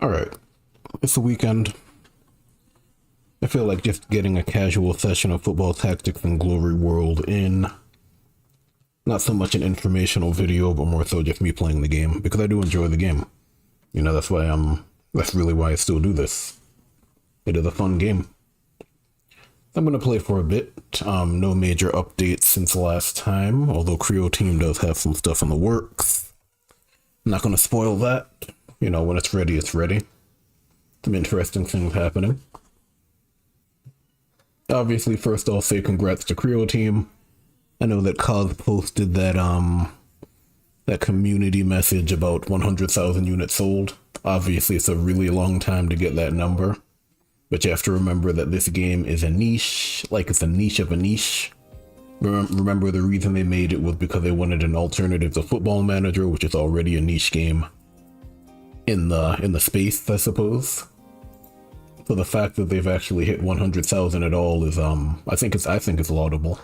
Alright, it's the weekend. I feel like just getting a casual session of football tactics and Glory World in. Not so much an informational video, but more so just me playing the game, because I do enjoy the game. You know, that's really why I still do this. It is a fun game. I'm gonna play for a bit. No major updates since last time, although Creo Team does have some stuff in the works. I'm not gonna spoil that. You know, when it's ready, it's ready. Some interesting things happening. Obviously, first I'll say congrats to Creo Team. I know that Cos posted that community message about 100,000 units sold. Obviously, it's a really long time to get that number. But you have to remember that this game is a niche, like it's a niche of a niche. Remember the reason they made it was because they wanted an alternative to Football Manager, which is already a niche game in the space, I suppose. So the fact that they've actually hit 100,000 at all is I think it's laudable.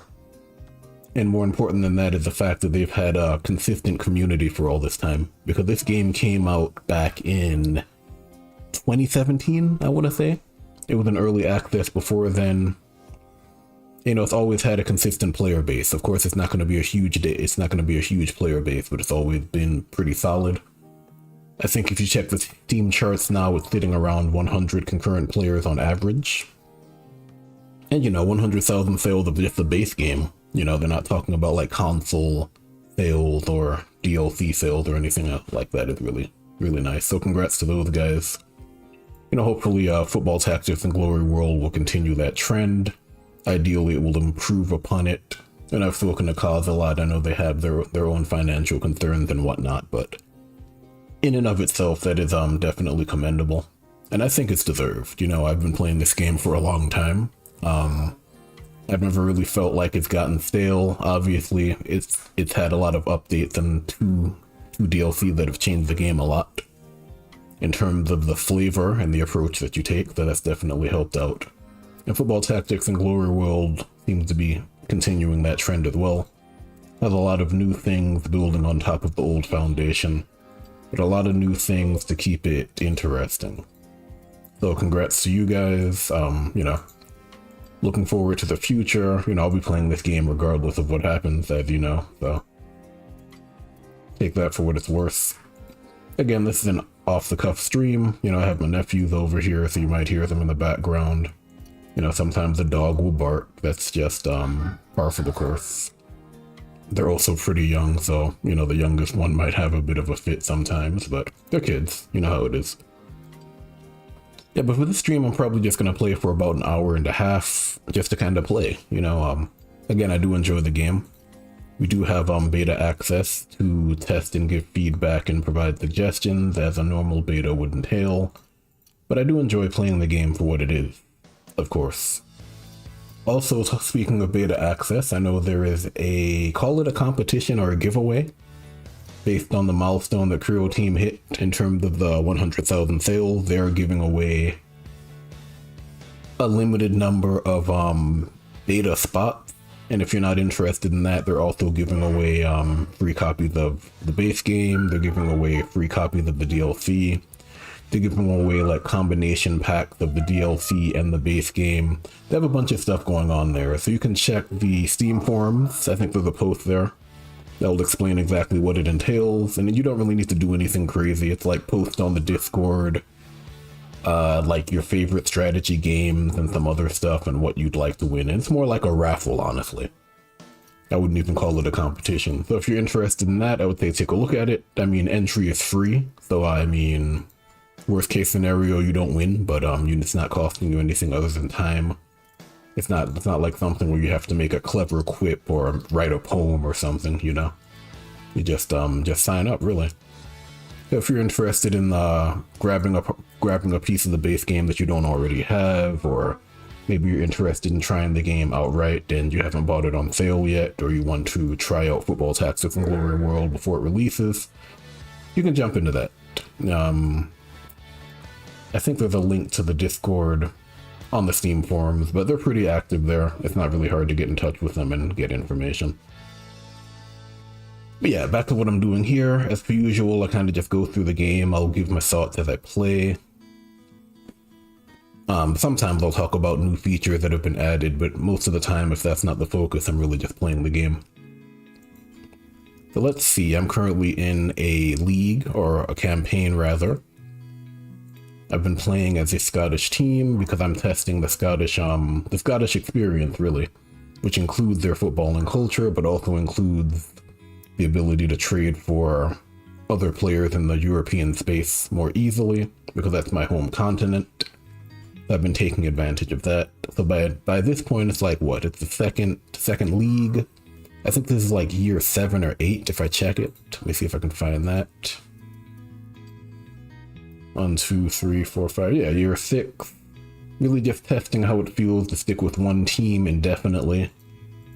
And more important than that is the fact that they've had a consistent community for all this time, because this game came out back in 2017, I want to say. It was an early access before then. You know, it's always had a consistent player base. Of course, it's not going to be a huge player base, but it's always been pretty solid. I think if you check the Steam charts now, it's sitting around 100 concurrent players on average. And you know, 100,000 sales of just the base game. You know, they're not talking about like console sales or DLC sales or anything like that. It's really, really nice. So congrats to those guys. You know, hopefully Football Tactics and Glory World will continue that trend. Ideally, it will improve upon it. And I've spoken to Cos a lot. I know they have their own financial concerns and whatnot, but in and of itself, that is definitely commendable. And I think it's deserved. You know, I've been playing this game for a long time. I've never really felt like it's gotten stale. Obviously, it's had a lot of updates and two DLC that have changed the game a lot in terms of the flavor and the approach that you take, so that's definitely helped out. And Football Tactics and Glory World seems to be continuing that trend as well. Has a lot of new things building on top of the old foundation, but a lot of new things to keep it interesting. So congrats to you guys. You know, looking forward to the future. You know, I'll be playing this game regardless of what happens, as you know, so take that for what it's worth. Again, this is an off-the-cuff stream. You know, I have my nephews over here, so you might hear them in the background. You know, sometimes the dog will bark. That's just par for the course. They're also pretty young, so, you know, the youngest one might have a bit of a fit sometimes, but they're kids. You know how it is. Yeah, but for this stream, I'm probably just going to play for about an hour and a half, just to kind of play. You know, again, I do enjoy the game. We do have beta access to test and give feedback and provide suggestions, as a normal beta would entail. But I do enjoy playing the game for what it is, of course. Also, speaking of beta access, I know there is call it a competition or a giveaway, based on the milestone that Creo Team hit in terms of the 100,000 sales. They're giving away a limited number of beta spots. And if you're not interested in that, they're also giving away free copies of the base game. They're giving away free copies of the DLC. They're giving away like combination packs of the DLC and the base game. They have a bunch of stuff going on there. So you can check the Steam forums. I think there's a post there that will explain exactly what it entails. And you don't really need to do anything crazy. It's like post on the Discord, like your favorite strategy games and some other stuff and what you'd like to win. And it's more like a raffle, honestly. I wouldn't even call it a competition. So if you're interested in that, I would say take a look at it. I mean, entry is free. So I mean, worst case scenario, you don't win, but it's not costing you anything other than time. It's not like something where you have to make a clever quip or write a poem or something, you know. You just sign up, really. If you're interested in grabbing a piece of the base game that you don't already have, or maybe you're interested in trying the game outright and you haven't bought it on sale yet, or you want to try out Football Tactics and Glory World before it releases, you can jump into that. I think there's a link to the Discord on the Steam forums, but they're pretty active there. It's not really hard to get in touch with them and get information. But yeah, back to what I'm doing here. As per usual, I kind of just go through the game. I'll give my thoughts as I play. Sometimes I'll talk about new features that have been added, but most of the time, if that's not the focus, I'm really just playing the game. So let's see, I'm currently in a league, or a campaign rather. I've been playing as a Scottish team because I'm testing the Scottish experience really, which includes their footballing culture, but also includes the ability to trade for other players in the European space more easily, because that's my home continent. I've been taking advantage of that. So by this point, it's like what? It's the second league. I think this is like year 7 or 8 if I check it. Let me see if I can find that. 1, 2, 3, 4, 5. Yeah, year 6. Really just testing how it feels to stick with one team indefinitely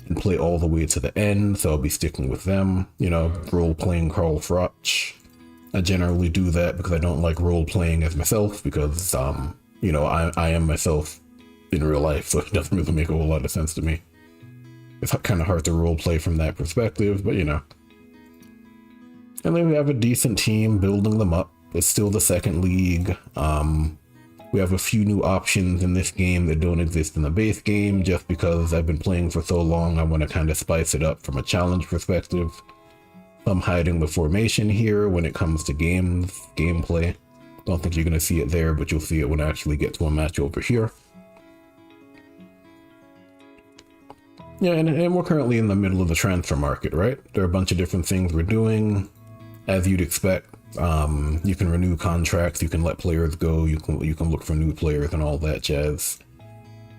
and play all the way to the end. So I'll be sticking with them. You know, role-playing Carl Froch. I generally do that because I don't like role-playing as myself because, you know, I am myself in real life, so it doesn't really make a whole lot of sense to me. It's kind of hard to roleplay from that perspective, but you know. And then we have a decent team, building them up. It's still the second league. We have a few new options in this game that don't exist in the base game, just because I've been playing for so long, I want to kind of spice it up from a challenge perspective. I'm hiding the formation here when it comes to gameplay. Don't think you're going to see it there, but you'll see it when I actually get to a match over here. Yeah, and we're currently in the middle of the transfer market, right? There are a bunch of different things we're doing. As you'd expect, you can renew contracts, you can let players go, you can look for new players and all that jazz.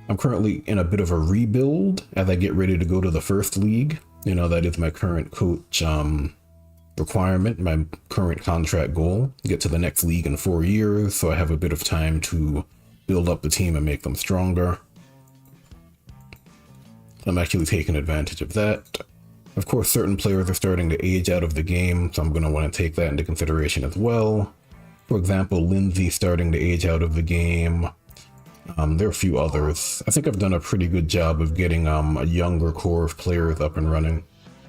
I'm currently in a bit of a rebuild as I get ready to go to the first league. You know, that is my current coach requirement, my current contract goal, get to the next league in 4 years, so I have a bit of time to build up the team and make them stronger. I'm actually taking advantage of that. Of course, certain players are starting to age out of the game, so I'm going to want to take that into consideration as well. For example, Lindsay starting to age out of the game. There are a few others. I think I've done a pretty good job of getting a younger core of players up and running.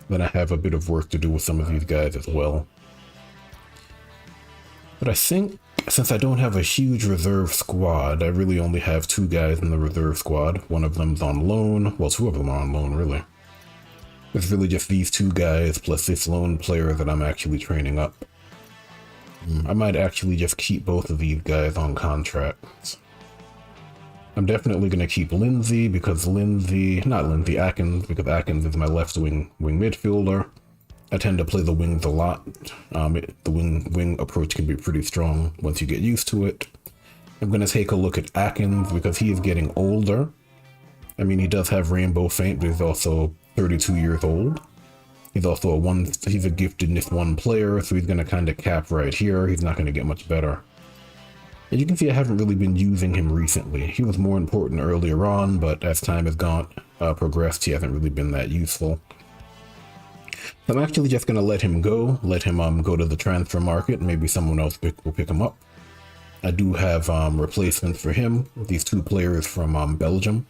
Then I have a bit of work to do with some of these guys as well. But I think since I don't have a huge reserve squad, I really only have 2 guys in the reserve squad. One of them's on loan. Well, 2 of them are on loan, really. It's really just these 2 guys plus this lone player that I'm actually training up. I might actually just keep both of these guys on contracts. I'm definitely going to keep Lindsay because Atkins, because Atkins is my left wing midfielder. I tend to play the wings a lot. The wing approach can be pretty strong once you get used to it. I'm going to take a look at Atkins because he is getting older. I mean, he does have Rainbow Feint, but he's also 32 years old. He's also he's a giftedness 1 player, so he's going to kind of cap right here. He's not going to get much better. And you can see I haven't really been using him recently. He was more important earlier on, but as time has progressed, he hasn't really been that useful. I'm actually just going to let him go to the transfer market. Maybe someone else will pick him up. I do have replacements for him. These 2 players from Belgium.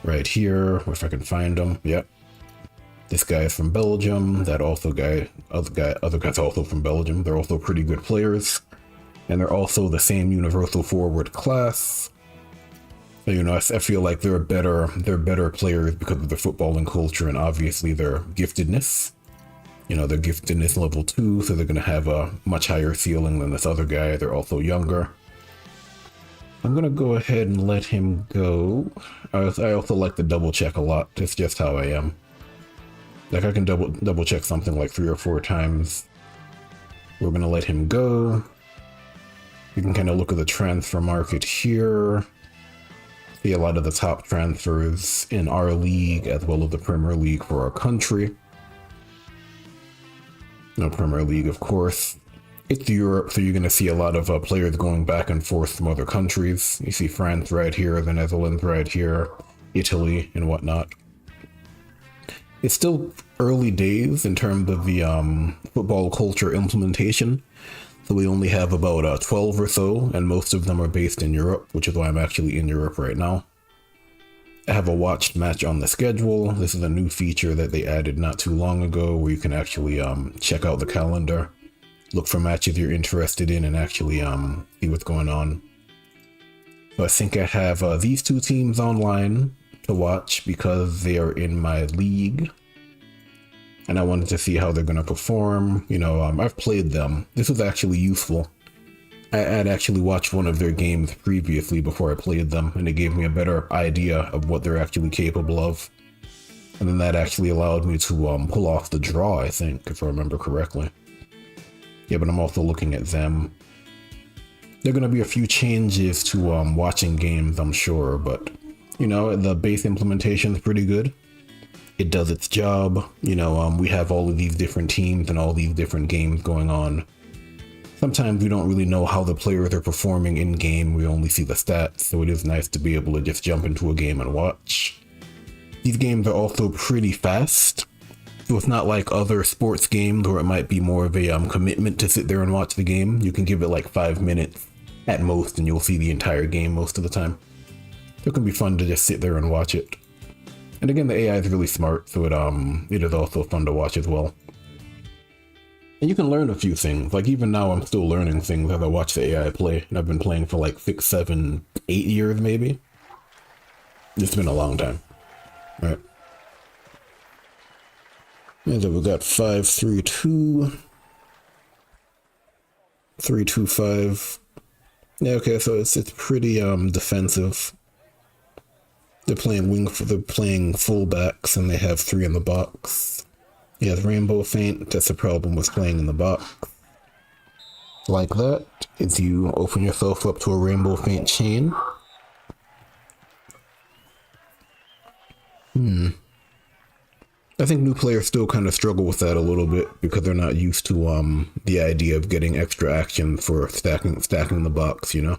Right here, if I can find them. Yep. This guy is from Belgium. Other guy's also from Belgium. They're also pretty good players. And they're also the same universal forward class. So, you know, I feel like they're better players because of their footballing culture and obviously their giftedness. You know, their giftedness level 2, so they're going to have a much higher ceiling than this other guy. They're also younger. I'm going to go ahead and let him go. I also like to double check a lot. It's just how I am. Like I can double check something like 3 or 4 times. We're going to let him go. You can kind of look at the transfer market here. See a lot of the top transfers in our league as well as the Premier League for our country. No Premier League, of course. It's Europe, so you're going to see a lot of players going back and forth from other countries. You see France right here, the Netherlands right here, Italy and whatnot. It's still early days in terms of the football culture implementation. So we only have about 12 or so, and most of them are based in Europe, which is why I'm actually in Europe right now. I have a watched match on the schedule. This is a new feature that they added not too long ago where you can actually check out the calendar, look for matches you're interested in, and actually see what's going on. So I think I have these two teams online to watch because they are in my league. And I wanted to see how they're going to perform. You know, I've played them. This was actually useful. I'd actually watched one of their games previously before I played them, and it gave me a better idea of what they're actually capable of. And then that actually allowed me to pull off the draw, I think, if I remember correctly. Yeah, but I'm also looking at them. There are going to be a few changes to watching games, I'm sure, but, you know, the base implementation is pretty good. It does its job. You know, we have all of these different teams and all these different games going on. Sometimes we don't really know how the players are performing in game. We only see the stats, so it is nice to be able to just jump into a game and watch. These games are also pretty fast, so it's not like other sports games where it might be more of a commitment to sit there and watch the game. You can give it like 5 minutes at most and you'll see the entire game most of the time. So it can be fun to just sit there and watch it. And again, the AI is really smart, so it is also fun to watch as well. And you can learn a few things. Like even now I'm still learning things as I watch the AI play, and I've been playing for like 6, 7, 8 years maybe. It's been a long time. Right. And then we got 5-3-2. 3-2-5. Yeah, okay, so it's pretty defensive. They're playing fullbacks and they have 3 in the box. Yeah, Rainbow Feint, that's the problem with playing in the box. Like that, is you open yourself up to a Rainbow Feint chain. I think new players still kind of struggle with that a little bit because they're not used to the idea of getting extra action for stacking the box, you know?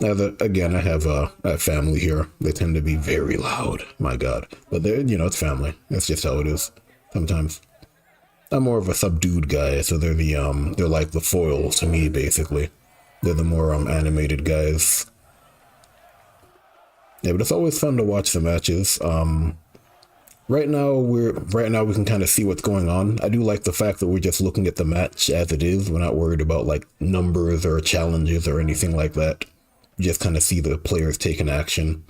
Again, I have a family here. They tend to be very loud, my god. But they're, you know, it's family. That's just how it is sometimes. I'm more of a subdued guy, so they're like the foils to me, basically. They're the more animated guys. Yeah, but it's always fun to watch the matches. Right now we can kind of see what's going on. I do like the fact that we're just looking at the match as it is. We're not worried about like numbers or challenges or anything like that. We just kind of see the players taking action.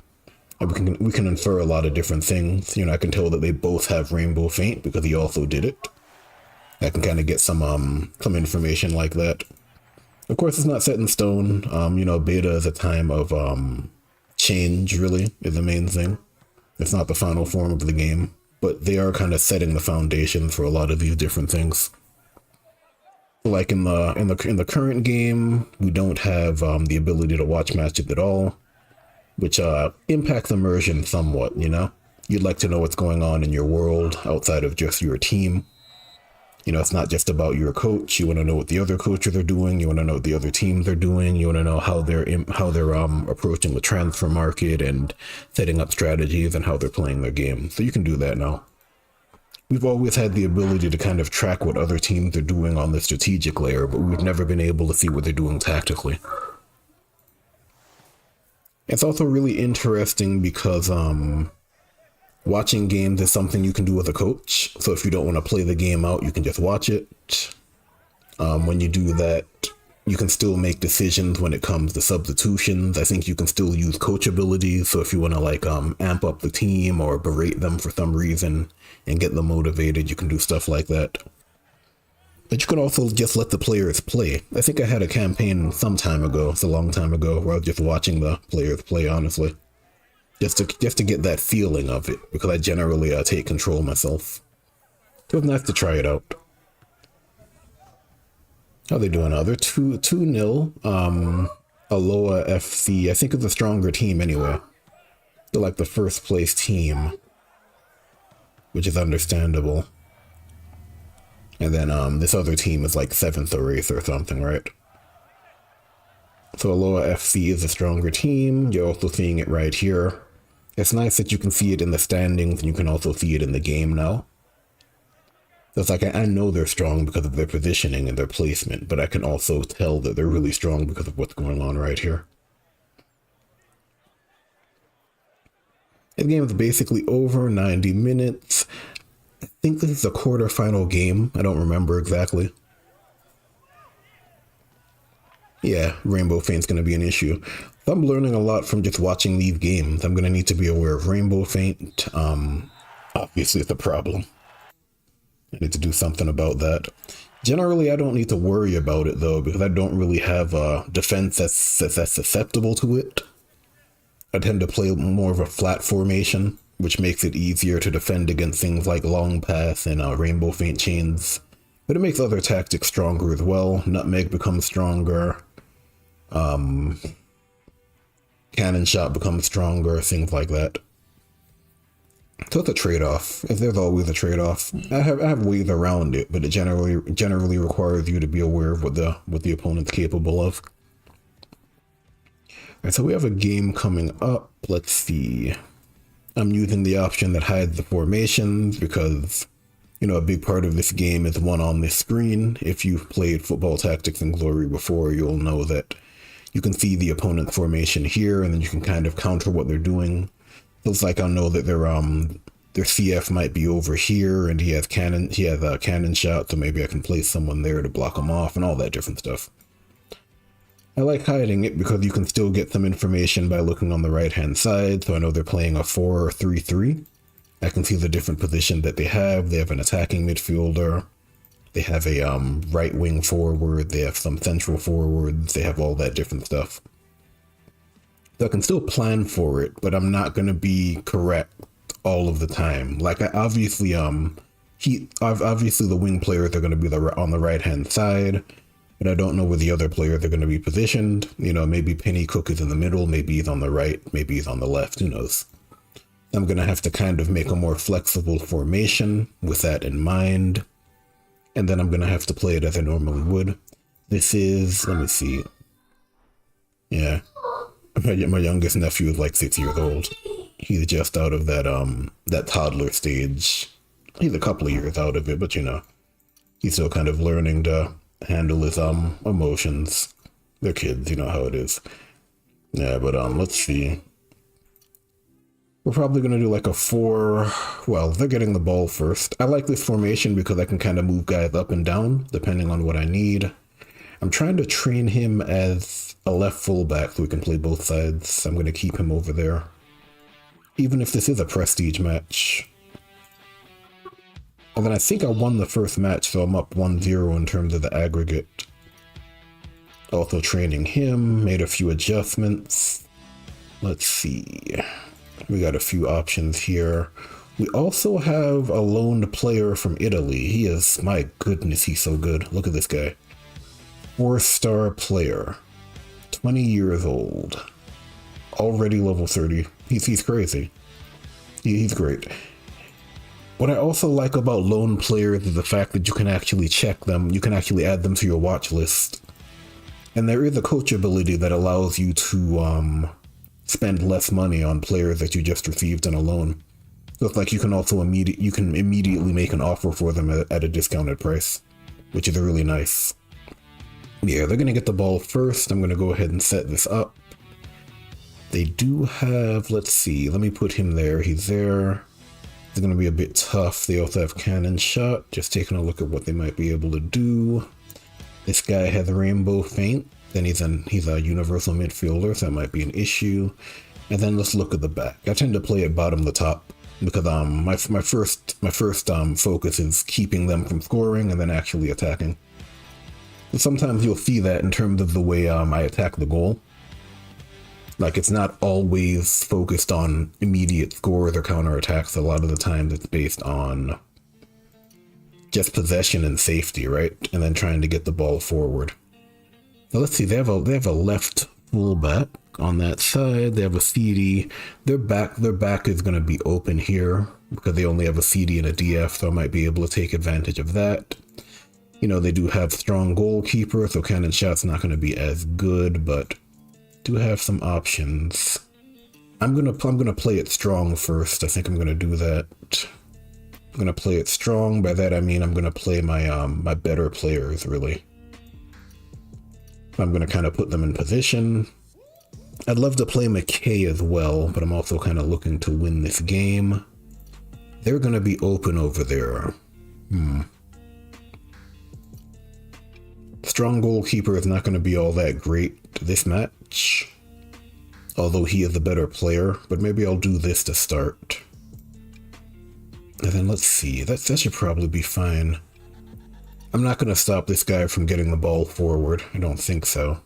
And we can infer a lot of different things. You know, I can tell that they both have Rainbow Feint because he also did it. I can kind of get some information like that. Of course, it's not set in stone. You know, beta is a time of change, really, is the main thing. It's not the final form of the game, but they are kind of setting the foundation for a lot of these different things. Like in the current game, we don't have the ability to watch matches at all, which impacts immersion somewhat, you know? You'd like to know what's going on in your world outside of just your team. You know, it's not just about your coach. You want to know what the other coaches are doing. You want to know what the other teams are doing. You want to know how they're approaching the transfer market and setting up strategies and how they're playing their game. So you can do that now. We've always had the ability to kind of track what other teams are doing on the strategic layer, but we've never been able to see what they're doing tactically. It's also really interesting because watching games is something you can do with a coach. So if you don't want to play the game out, you can just watch it. When you do that, you can still make decisions when it comes to substitutions. I think you can still use coach abilities. So if you want to like amp up the team or berate them for some reason and get them motivated, you can do stuff like that. But you can also just let the players play. I think I had a campaign some time ago, it's a long time ago, where I was just watching the players play, honestly. Just to get that feeling of it, because I generally take control myself. So it's nice to try it out. How are they doing now? They're 2-0. Aloha FC, I think it's a stronger team anyway. They're like the first place team, which is understandable. And then this other team is like 7th or 8th or something, right? So Aloha FC is a stronger team. You're also seeing it right here. It's nice that you can see it in the standings and you can also see it in the game now. So it's like, I know they're strong because of their positioning and their placement, but I can also tell that they're really strong because of what's going on right here. The game is basically over, 90 minutes. I think this is a quarterfinal game. I don't remember exactly. Yeah, Rainbow Feint's going to be an issue. So I'm learning a lot from just watching these games. I'm going to need to be aware of Rainbow Feint. Obviously, it's a problem. I need to do something about that. Generally, I don't need to worry about it, though, because I don't really have a defense that's susceptible to it. I tend to play more of a flat formation, which makes it easier to defend against things like Long Pass and Rainbow Feint chains. But it makes other tactics stronger as well. Nutmeg becomes stronger. Cannon Shot becomes stronger, things like that. So it's a trade-off. There's always a trade-off. I have ways around it, but it generally requires you to be aware of what the opponent's capable of. Alright, so we have a game coming up. Let's see. I'm using the option that hides the formations because, you know, a big part of this game is one on this screen. If you've played Football Tactics and Glory before, you'll know that you can see the opponent's formation here, and then you can kind of counter what they're doing. Looks like I'll know that their CF might be over here, and he has a cannon shot, so maybe I can place someone there to block him off and all that different stuff. I like hiding it because you can still get some information by looking on the right-hand side, so I know they're playing a 4-3-3. I can see the different positions that they have. They have an attacking midfielder. They have a right wing forward. They have some central forwards. They have all that different stuff. So I can still plan for it, but I'm not going to be correct all of the time. Like, obviously the wing players are going to be on the right-hand side, but I don't know where the other players are going to be positioned. You know, maybe Penny Cook is in the middle, maybe he's on the right, maybe he's on the left, who knows. I'm going to have to kind of make a more flexible formation with that in mind. And then I'm going to have to play it as I normally would. This is, let me see. Yeah. My youngest nephew is like 6 years old. He's just out of that toddler stage. He's a couple of years out of it, but you know, he's still kind of learning to handle his emotions. They're kids, you know how it is. Yeah, but let's see. We're probably going to do like a 4. Well, they're getting the ball first. I like this formation because I can kind of move guys up and down depending on what I need. I'm trying to train him as a left fullback so we can play both sides. I'm going to keep him over there. Even if this is a prestige match. And then I think I won the first match, so I'm up 1-0 in terms of the aggregate. Also training him, made a few adjustments. Let's see. We got a few options here. We also have a loaned player from Italy. He is, my goodness, he's so good. Look at this guy. 4-star player. 20 years old. Already level 30. He's crazy. He's great. What I also like about loan players is the fact that you can actually check them. You can actually add them to your watch list. And there is a coach ability that allows you to spend less money on players that you just received in a loan. So it's like you can also immediately make an offer for them at a discounted price, which is really nice. Yeah, they're going to get the ball first. I'm going to go ahead and set this up. They do have, let's see, let me put him there. He's there. It's going to be a bit tough. They also have cannon shot. Just taking a look at what they might be able to do. This guy has a Rainbow Feint. Then he's a universal midfielder, so that might be an issue. And then let's look at the back. I tend to play it bottom to top because my first focus is keeping them from scoring and then actually attacking. And sometimes you'll see that in terms of the way I attack the goal. Like, it's not always focused on immediate scores or counterattacks. A lot of the times it's based on just possession and safety, right? And then trying to get the ball forward. So let's see, they have a left fullback on that side. They have a CD. Their back is going to be open here because they only have a CD and a DF, so I might be able to take advantage of that. You know, they do have strong goalkeeper, so cannon shot's not going to be as good, but do have some options. I'm gonna play it strong first. I think I'm gonna do that. I'm gonna play it strong. By that I mean I'm gonna play my my better players, really. I'm gonna kind of put them in position. I'd love to play McKay as well, but I'm also kind of looking to win this game. They're gonna be open over there. strong goalkeeper is not going to be all that great this match. Although he is a better player, but maybe I'll do this to start. And then let's see, that should probably be fine. I'm not going to stop this guy from getting the ball forward. I don't think so.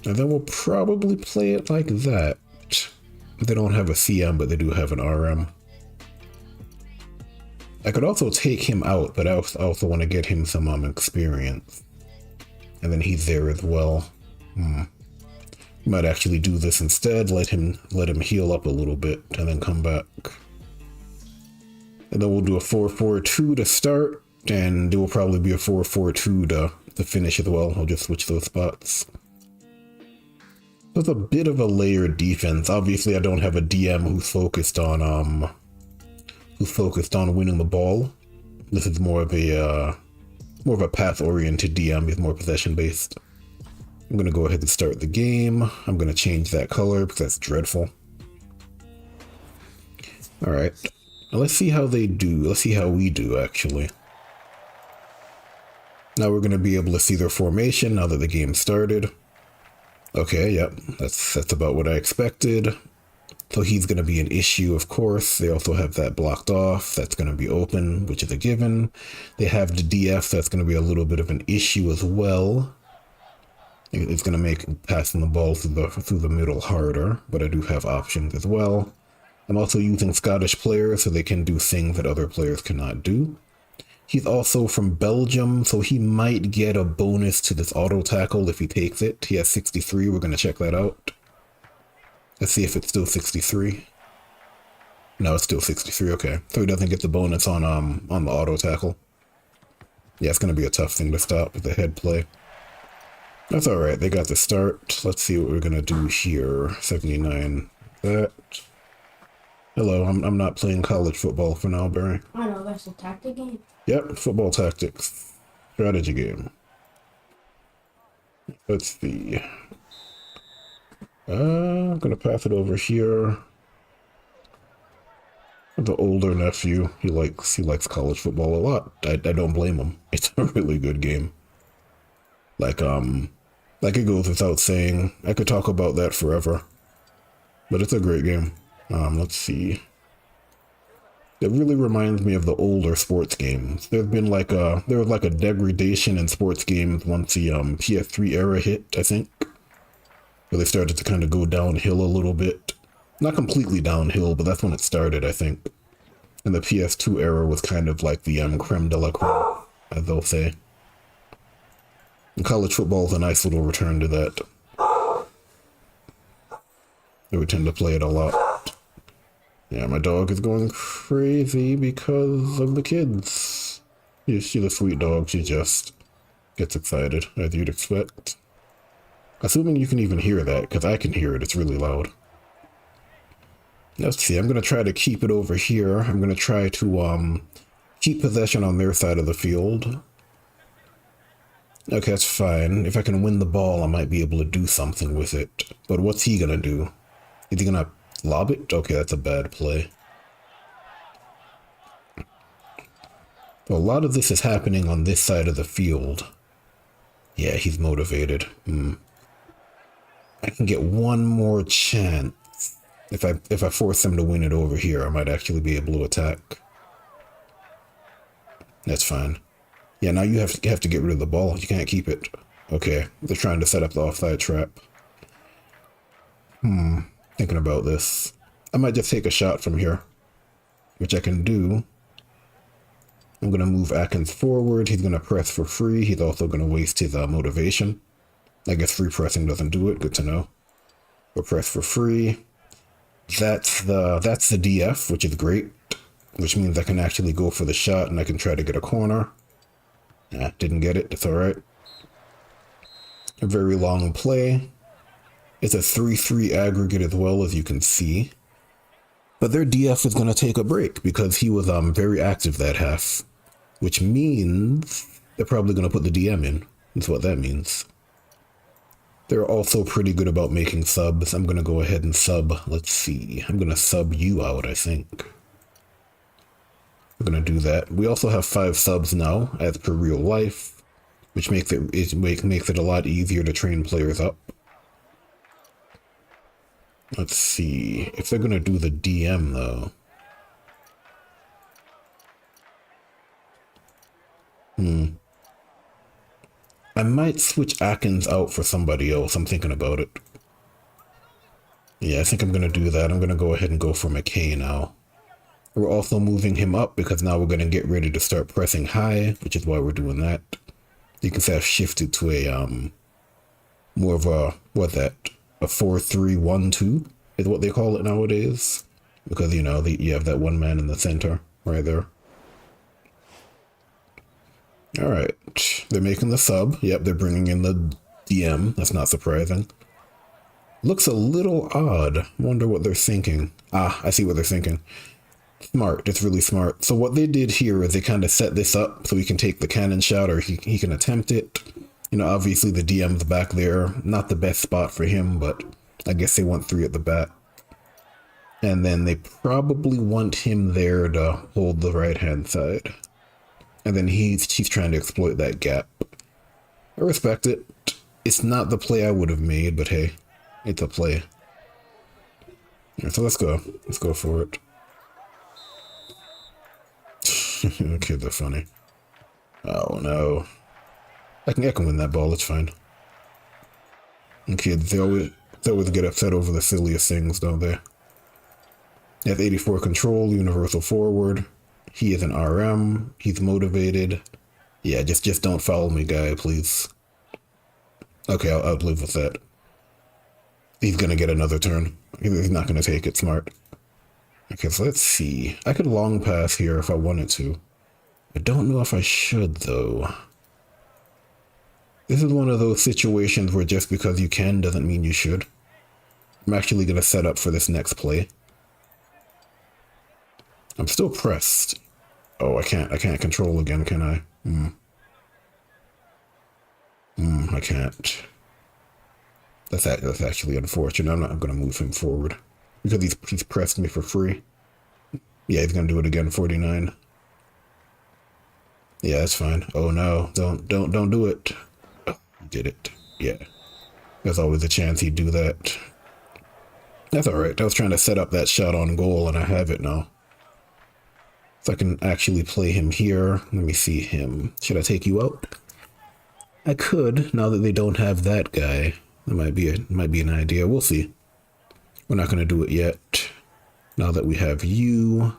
And then we'll probably play it like that. They don't have a CM, but they do have an RM. I could also take him out, but I also want to get him some experience. And then he's there as well. Might actually do this instead, let him heal up a little bit, and then come back. And then we'll do a 4-4-2 to start, and there will probably be a 4-4-2 to finish as well. I'll just switch those spots. There's a bit of a layered defense. Obviously, I don't have a DM who's focused on winning the ball. This is more of a path-oriented DM. He's more possession-based. I'm gonna go ahead and start the game. I'm gonna change that color because that's dreadful. All right, now let's see how they do. Let's see how we do actually. Now we're gonna be able to see their formation now that the game started. Okay, yep, that's about what I expected. So he's going to be an issue, of course. They also have that blocked off. That's going to be open, which is a given. They have the DF. That's going to be a little bit of an issue as well. It's going to make passing the ball through the middle harder, but I do have options as well. I'm also using Scottish players so they can do things that other players cannot do. He's also from Belgium, so he might get a bonus to this auto tackle if he takes it. He has 63. We're going to check that out. Let's see if it's still 63. No, it's still 63. Okay, so he doesn't get the bonus on the auto tackle. Yeah, it's going to be a tough thing to stop with the head play. That's all right. They got the start. Let's see what we're going to do here. 79. That. Hello, I'm not playing college football for now, Barry. I know, that's a tactic game. Yep, football tactics. Strategy game. Let's see. I'm gonna pass it over here. The older nephew, he likes college football a lot. I don't blame him. It's a really good game. Like it goes without saying. I could talk about that forever. But it's a great game. Let's see. It really reminds me of the older sports games. There was like a degradation in sports games once the PS3 era hit, I think. Where they started to kind of go downhill a little bit. Not completely downhill, but that's when it started, I think. And the PS2 era was kind of like the creme de la creme, as they'll say. And college football is a nice little return to that. They would tend to play it a lot. Yeah, my dog is going crazy because of the kids. She's a sweet dog. She just gets excited, as you'd expect. Assuming you can even hear that, because I can hear it. It's really loud. Let's see. I'm going to try to keep it over here. I'm going to try to keep possession on their side of the field. Okay, that's fine. If I can win the ball, I might be able to do something with it. But what's he going to do? Is he going to lob it? Okay, that's a bad play. A lot of this is happening on this side of the field. Yeah, he's motivated. I can get one more chance. If I force them to win it over here, I might actually be able to attack. That's fine. Yeah, now you have to get rid of the ball. You can't keep it. Okay, they're trying to set up the offside trap. Thinking about this. I might just take a shot from here, which I can do. I'm going to move Atkins forward. He's going to press for free. He's also going to waste his motivation. I guess free pressing doesn't do it. Good to know. But press for free. That's the DF, which is great. Which means I can actually go for the shot and I can try to get a corner. Nah, didn't get it. That's all right. A very long play. It's a 3-3 aggregate as well, as you can see. But their DF is going to take a break because he was very active that half. Which means they're probably going to put the DM in. That's what that means. They're also pretty good about making subs. I'm going to go ahead and sub. Let's see. I'm going to sub you out, I think. I'm going to do that. We also have 5 subs now, as per real life. which makes it a lot easier to train players up. Let's see if they're gonna do the DM though. I might switch Atkins out for somebody else. I'm thinking about it. Yeah, I think I'm gonna do that. I'm gonna go ahead and go for McKay now. We're also moving him up because now we're gonna get ready to start pressing high, which is why we're doing that. You can say I've shifted to a more of a a 4-3-1-2 is what they call it nowadays, because you know you have that one man in the center right there. All right, they're making the sub. Yep, they're bringing in the DM. That's not surprising. Looks a little odd. Wonder what they're thinking. Ah, I see what they're thinking. Smart. It's really smart. So what they did here is they kind of set this up so he can take the cannon shot, or he can attempt it. You know, obviously the DM's back there. Not the best spot for him, but I guess they want 3 at the back. And then they probably want him there to hold the right-hand side. And then he's trying to exploit that gap. I respect it. It's not the play I would have made, but hey, it's a play. Yeah, so let's go. Let's go for it. Kids are funny. Oh no. I can win that ball, it's fine. And kids, they always get upset over the silliest things, don't they? He has 84 control, universal forward. He is an RM. He's motivated. Yeah, just don't foul me, guy, please. Okay, I'll live with that. He's gonna get another turn. He's not gonna take it, smart. Okay, so let's see. I could long pass here if I wanted to. I don't know if I should, though. This is one of those situations where just because you can doesn't mean you should. I'm actually gonna set up for this next play. I'm still pressed. Oh, I can't control again, can I? I can't. That's actually unfortunate. I'm gonna move him forward because he's pressed me for free. Yeah, he's gonna do it again. 49. Yeah, that's fine. Oh no, don't do it. Oh, he did it. Yeah, there's always a chance he'd do that. That's all right. I was trying to set up that shot on goal, and I have it now. So I can actually play him here. Let me see him. Should I take you out? I could, now that they don't have that guy. That might be an idea. We'll see. We're not going to do it yet. Now that we have you,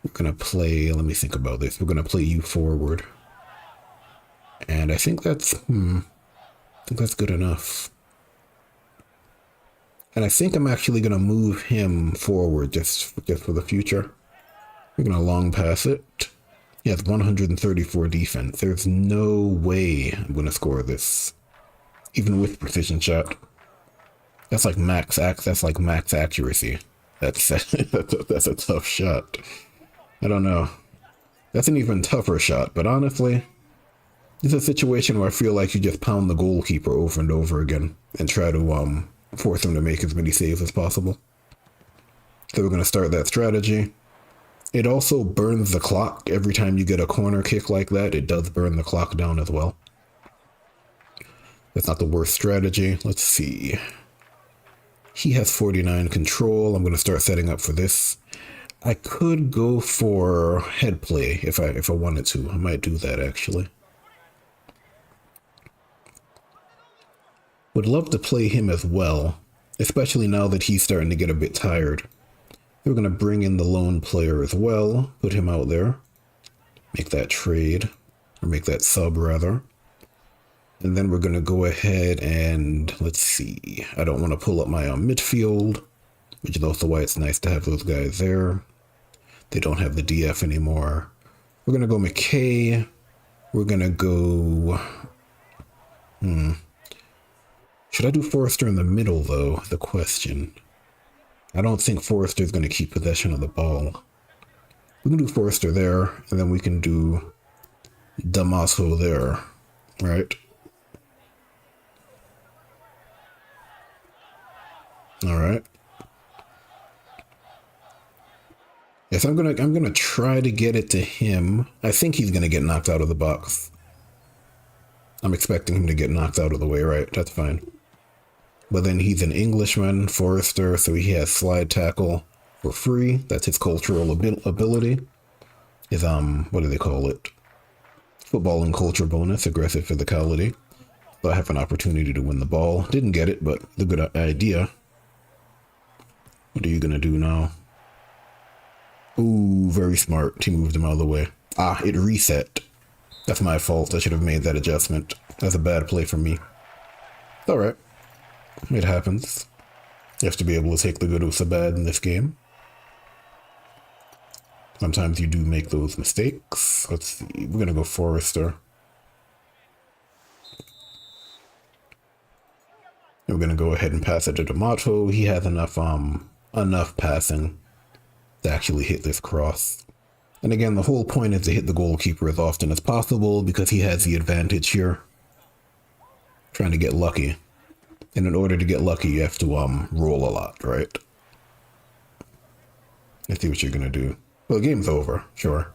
we're going to play, let me think about this. We're going to play you forward. And I think that's good enough. And I think I'm actually going to move him forward just for the future. We're going to long pass it. He has 134 defense. There's no way I'm going to score this. Even with precision shot. That's like max accuracy. That's a tough shot. I don't know. That's an even tougher shot, but honestly, it's a situation where I feel like you just pound the goalkeeper over and over again and try to force him to make as many saves as possible. So we're going to start that strategy. It also burns the clock. Every time you get a corner kick like that, it does burn the clock down as well. That's not the worst strategy. Let's see. He has 49 control. I'm going to start setting up for this. I could go for head play if I wanted to. I might do that actually. Would love to play him as well, especially now that he's starting to get a bit tired. We're going to bring in the lone player as well, put him out there, make that trade, or make that sub rather. And then we're going to go ahead and, let's see, I don't want to pull up my midfield, which is also why it's nice to have those guys there. They don't have the DF anymore. We're going to go McKay. We're going to go, should I do Forrester in the middle though, the question. I don't think Forrester is going to keep possession of the ball. We can do Forrester there, and then we can do Damaso there, right? All right. Yes, I'm gonna try to get it to him. I think he's gonna get knocked out of the box. I'm expecting him to get knocked out of the way, right? That's fine. But then he's an Englishman, Forrester, so he has slide tackle for free. That's his cultural ability. His, what do they call it? Football and culture bonus, aggressive physicality. So I have an opportunity to win the ball. Didn't get it, but the good idea. What are you gonna do now? Ooh, very smart. He moved him out of the way. Ah, it reset. That's my fault. I should have made that adjustment. That's a bad play for me. Alright. It happens. You have to be able to take the good with the bad in this game. Sometimes you do make those mistakes. Let's see. We're gonna go Forrester. We're gonna go ahead and pass it to D'Amato. He has enough passing to actually hit this cross. And again, the whole point is to hit the goalkeeper as often as possible because he has the advantage here. Trying to get lucky. And in order to get lucky, you have to roll a lot, right? Let's see what you're gonna do. Well, the game's over, sure.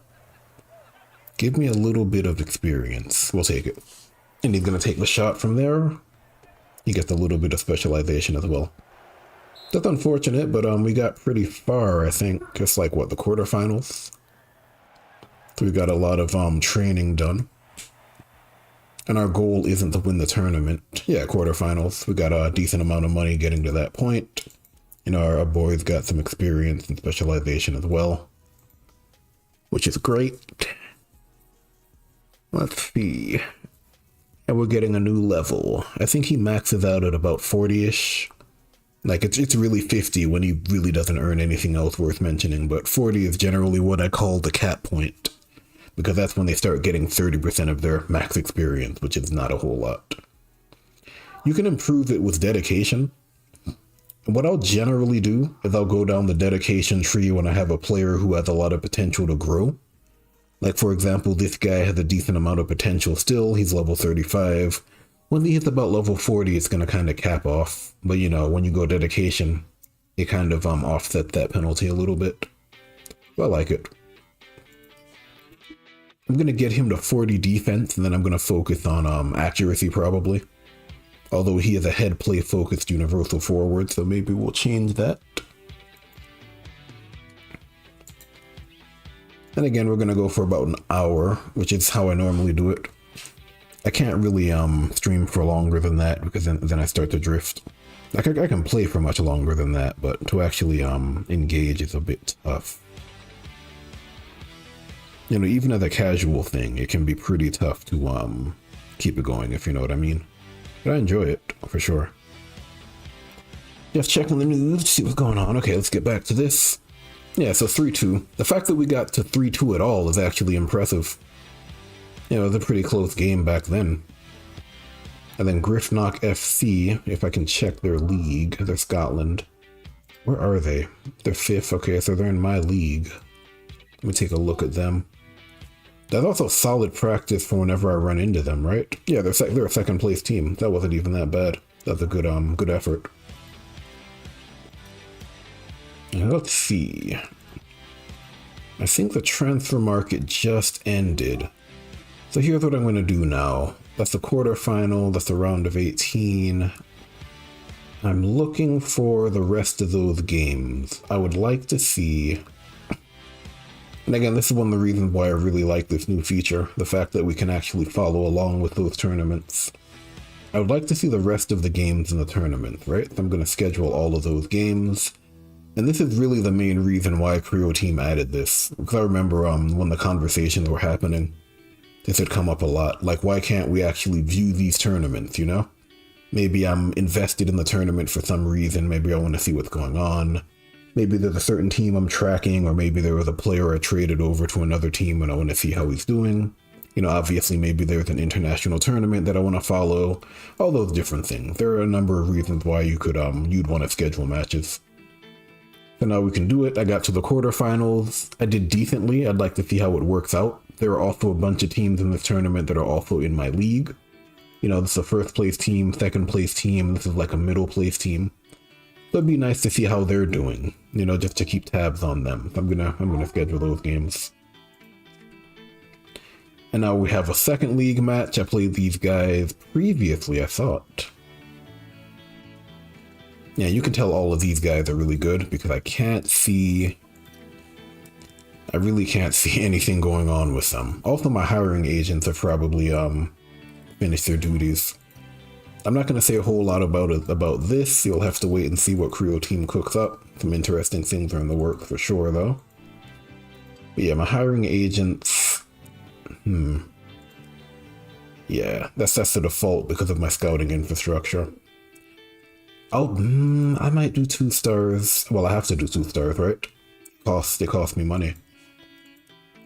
Give me a little bit of experience. We'll take it. And he's gonna take the shot from there. He gets a little bit of specialization as well. That's unfortunate, but we got pretty far, I think. Just like, what, the quarterfinals? So we got a lot of training done. And our goal isn't to win the tournament. Yeah, quarterfinals. We got a decent amount of money getting to that point. You know, our boys got some experience and specialization as well, which is great. Let's see. And we're getting a new level. I think he maxes out at about 40-ish. Like, it's really 50 when he really doesn't earn anything else worth mentioning, but 40 is generally what I call the cap point, because that's when they start getting 30% of their max experience, which is not a whole lot. You can improve it with dedication. And what I'll generally do is I'll go down the dedication tree when I have a player who has a lot of potential to grow. Like, for example, this guy has a decent amount of potential still. He's level 35. When he hits about level 40, it's going to kind of cap off. But, you know, when you go dedication, it kind of offsets that penalty a little bit. I like it. I'm going to get him to 40 defense, and then I'm going to focus on accuracy, probably. Although he is a head play focused universal forward, so maybe we'll change that. And again, we're going to go for about an hour, which is how I normally do it. I can't really stream for longer than that, because then I start to drift. Like, I can play for much longer than that, but to actually engage is a bit tough. You know, even as a casual thing, it can be pretty tough to keep it going, if you know what I mean. But I enjoy it, for sure. Just checking the news, see what's going on. Okay, let's get back to this. Yeah, so 3-2. The fact that we got to 3-2 at all is actually impressive. You know, it was a pretty close game back then. And then Griffnock FC, if I can check their league, they're Scotland. Where are they? They're 5th, okay, so they're in my league. Let me take a look at them. That's also solid practice for whenever I run into them, right? Yeah, they're a second place team. That wasn't even that bad. That's a good effort. Let's see. I think the transfer market just ended. So here's what I'm going to do now. That's the quarterfinal. That's the round of 18. I'm looking for the rest of those games. I would like to see... And again, this is one of the reasons why I really like this new feature. The fact that we can actually follow along with those tournaments. I would like to see the rest of the games in the tournament, right? So I'm going to schedule all of those games. And this is really the main reason why Creo Team added this. Because I remember when the conversations were happening, this had come up a lot. Like, why can't we actually view these tournaments, you know? Maybe I'm invested in the tournament for some reason. Maybe I want to see what's going on. Maybe there's a certain team I'm tracking, or maybe there was a player I traded over to another team and I want to see how he's doing. You know, obviously maybe there's an international tournament that I want to follow. All those different things. There are a number of reasons why you could, you'd want to schedule matches. So now we can do it. I got to the quarterfinals. I did decently. I'd like to see how it works out. There are also a bunch of teams in this tournament that are also in my league. You know, this is a first place team, second place team. This is like a middle place team. So it'd be nice to see how they're doing, you know, just to keep tabs on them. I'm gonna schedule those games. And now we have a second league match. I played these guys previously, I thought. Yeah, you can tell all of these guys are really good because I really can't see anything going on with them. Also, my hiring agents have probably finished their duties. I'm not going to say a whole lot about this. You'll have to wait and see what Creo team cooks up. Some interesting things are in the works for sure, though. But yeah, my hiring agents... Yeah, that's the default because of my scouting infrastructure. Oh, I might do 2 stars. Well, I have to do 2 stars, right? They cost me money.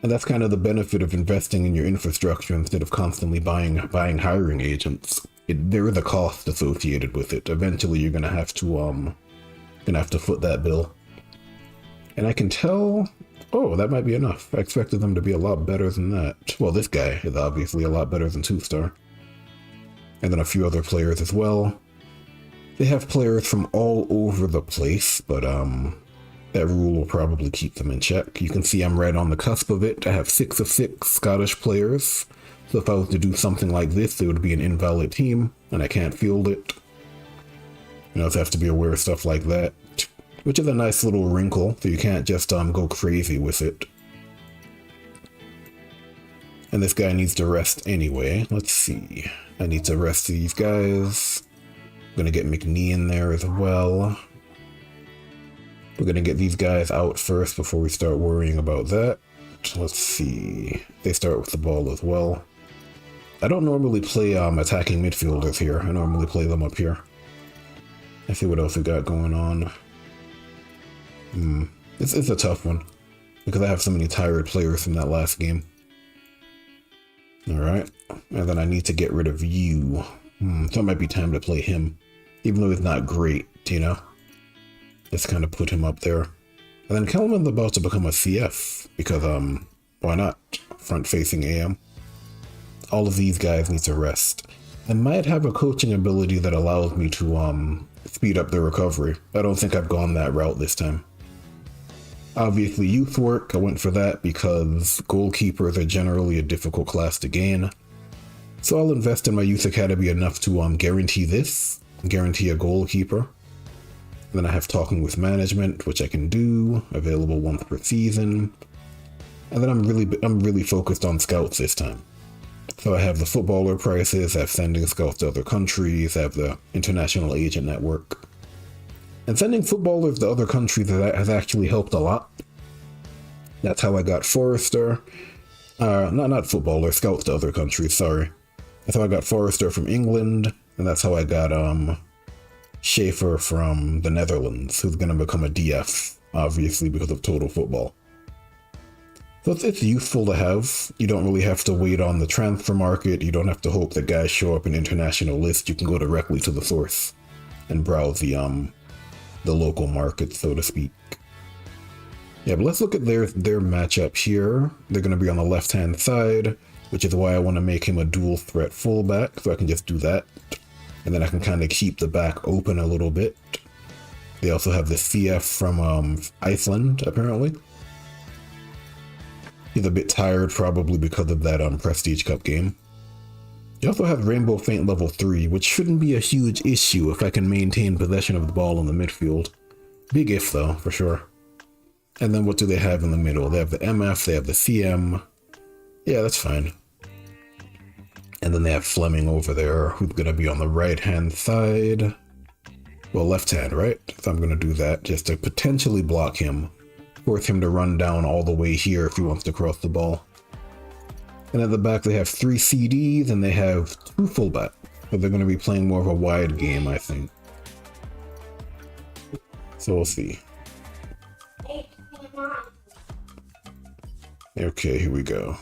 And that's kind of the benefit of investing in your infrastructure instead of constantly buying hiring agents. There is a cost associated with it. Eventually, you're gonna have to foot that bill. And I can tell. Oh, that might be enough. I expected them to be a lot better than that. Well, this guy is obviously a lot better than 2-star. And then a few other players as well. They have players from all over the place, but that rule will probably keep them in check. You can see I'm right on the cusp of it. I have 6 of 6 Scottish players. So if I was to do something like this, it would be an invalid team, and I can't field it. You know, so I have to be aware of stuff like that. Which is a nice little wrinkle, so you can't just go crazy with it. And this guy needs to rest anyway. Let's see. I need to rest these guys. I'm gonna get McNee in there as well. We're gonna get these guys out first before we start worrying about that. Let's see. They start with the ball as well. I don't normally play attacking midfielders here. I normally play them up here. Let's see what else we got going on. It's a tough one because I have so many tired players from that last game. Alright, and then I need to get rid of you. So it might be time to play him, even though he's not great, you know? Just kind of put him up there. And then Kelman's about to become a CF because, why not? Front-facing AM. All of these guys need to rest. I might have a coaching ability that allows me to speed up their recovery. I don't think I've gone that route this time. Obviously, youth work, I went for that because goalkeepers are generally a difficult class to gain. So I'll invest in my youth academy enough to guarantee a goalkeeper. And then I have talking with management, which I can do, available once per season. And then I'm really focused on scouts this time. So I have the footballer prices, I have sending scouts to other countries, I have the international agent network. And sending footballers to other countries has actually helped a lot. That's how I got Forrester. Not footballer, scouts to other countries, sorry. That's how I got Forrester from England, and that's how I got Schaefer from the Netherlands, who's going to become a DF, obviously because of Total Football. So it's useful to have. You don't really have to wait on the transfer market. You don't have to hope that guys show up in international lists. You can go directly to the source and browse the local market, so to speak. Yeah, but let's look at their matchup here. They're going to be on the left-hand side, which is why I want to make him a dual threat fullback, so I can just do that. And then I can kind of keep the back open a little bit. They also have the CF from Iceland, apparently. He's a bit tired, probably because of that Prestige Cup game. You also have Rainbow Feint level 3, which shouldn't be a huge issue if I can maintain possession of the ball in the midfield. Big if, though, for sure. And then what do they have in the middle? They have the MF, they have the CM. Yeah, that's fine. And then they have Fleming over there, who's going to be on the right-hand side. Well, left-hand, right? So I'm going to do that just to potentially block him. Force him to run down all the way here if he wants to cross the ball. And at the back they have 3 CDs and they have 2 fullbacks. So they're going to be playing more of a wide game, I think. So we'll see. Okay, here we go.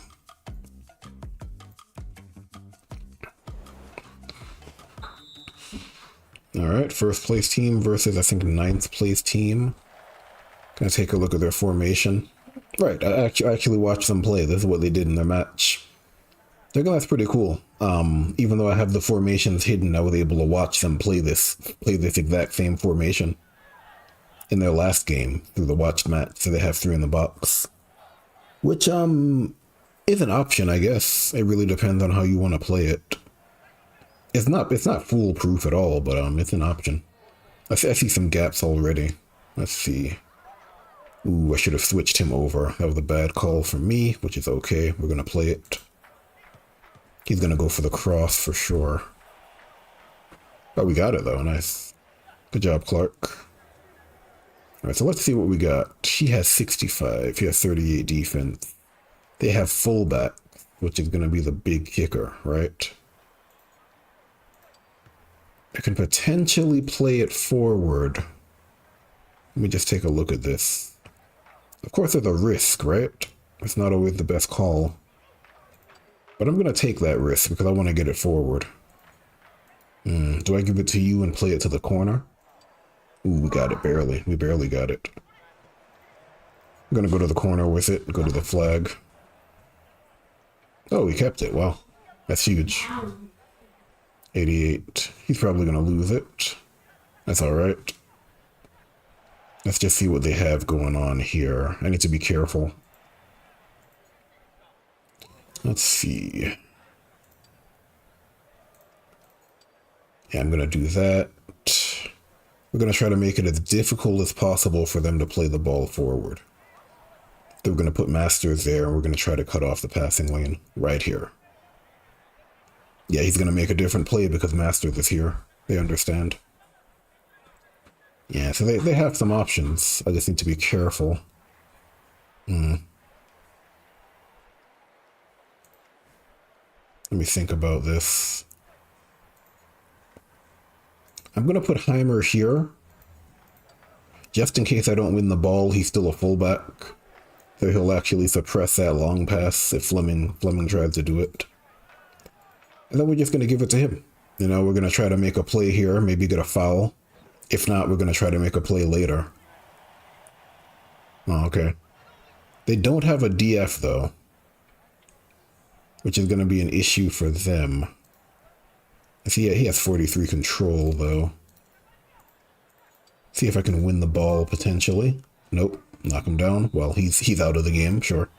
Alright, first place team versus I think 9th place team. Gonna take a look at their formation. Right, I actually watched them play. This is what they did in their match. I think that's pretty cool. Even though I have the formations hidden, I was able to watch them play this exact same formation in their last game through the watched match. So they have 3 in the box, which is an option, I guess. It really depends on how you want to play it. It's not foolproof at all, but it's an option. I see some gaps already. Let's see. Ooh, I should have switched him over. That was a bad call for me, which is okay. We're gonna play it. He's gonna go for the cross for sure. Oh, we got it though. Nice. Good job, Clark. Alright, so let's see what we got. He has 65. He has 38 defense. They have fullback, which is gonna be the big kicker, right? I can potentially play it forward. Let me just take a look at this. Of course, there's a risk, right? It's not always the best call. But I'm going to take that risk because I want to get it forward. Do I give it to you and play it to the corner? Ooh, we got it barely. We barely got it. I'm going to go to the corner with it, go to the flag. Oh, he kept it. Wow. That's huge. 88. He's probably going to lose it. That's all right. Let's just see what they have going on here. I need to be careful. Let's see. Yeah, I'm going to do that. We're going to try to make it as difficult as possible for them to play the ball forward. So we're going to put Masters there, and we're going to try to cut off the passing lane right here. Yeah, he's going to make a different play because Masters is here. They understand. Yeah, so they have some options. I just need to be careful. Let me think about this. I'm going to put Heimer here. Just in case I don't win the ball, he's still a fullback. So he'll actually suppress that long pass if Fleming tries to do it. And then we're just going to give it to him. You know, we're going to try to make a play here, maybe get a foul. If not, we're going to try to make a play later. Oh, okay. They don't have a DF, though, which is going to be an issue for them. I see he has 43 control, though. See if I can win the ball, potentially. Nope. Knock him down. Well, he's out of the game, sure.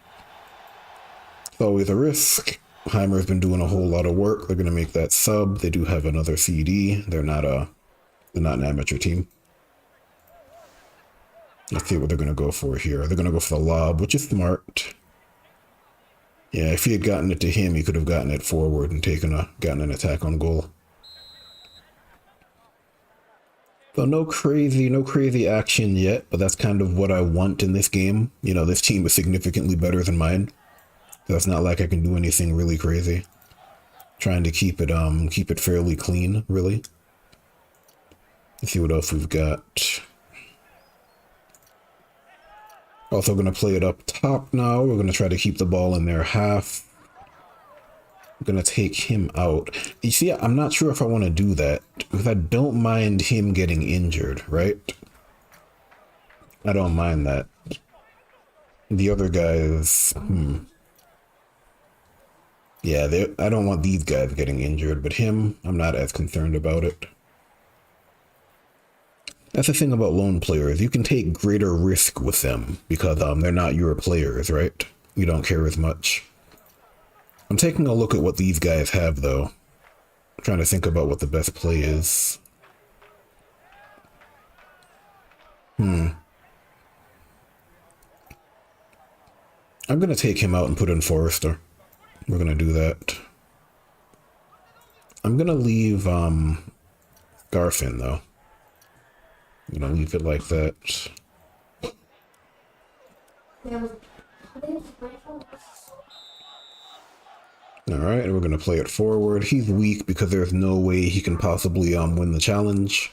It's always a risk. Heimer's been doing a whole lot of work. They're going to make that sub. They do have another CD. They're not an amateur team. Let's see what they're going to go for here. They're going to go for the lob, which is smart. Yeah, if he had gotten it to him, he could have gotten it forward and gotten an attack on goal. So no crazy action yet, but that's kind of what I want in this game. You know, this team is significantly better than mine. So it's not like I can do anything really crazy. Trying to keep it fairly clean, really. Let's see what else we've got. Also going to play it up top now. We're going to try to keep the ball in their half. I'm going to take him out. You see, I'm not sure if I want to do that because I don't mind him getting injured, right? I don't mind that. The other guys, yeah, I don't want these guys getting injured, but him, I'm not as concerned about it. That's the thing about lone players. You can take greater risk with them because they're not your players, right? You don't care as much. I'm taking a look at what these guys have, though. I'm trying to think about what the best play is. I'm going to take him out and put in Forrester. We're going to do that. I'm going to leave Garfin, though. I'm going to leave it like that. Alright, and we're going to play it forward. He's weak because there's no way he can possibly win the challenge,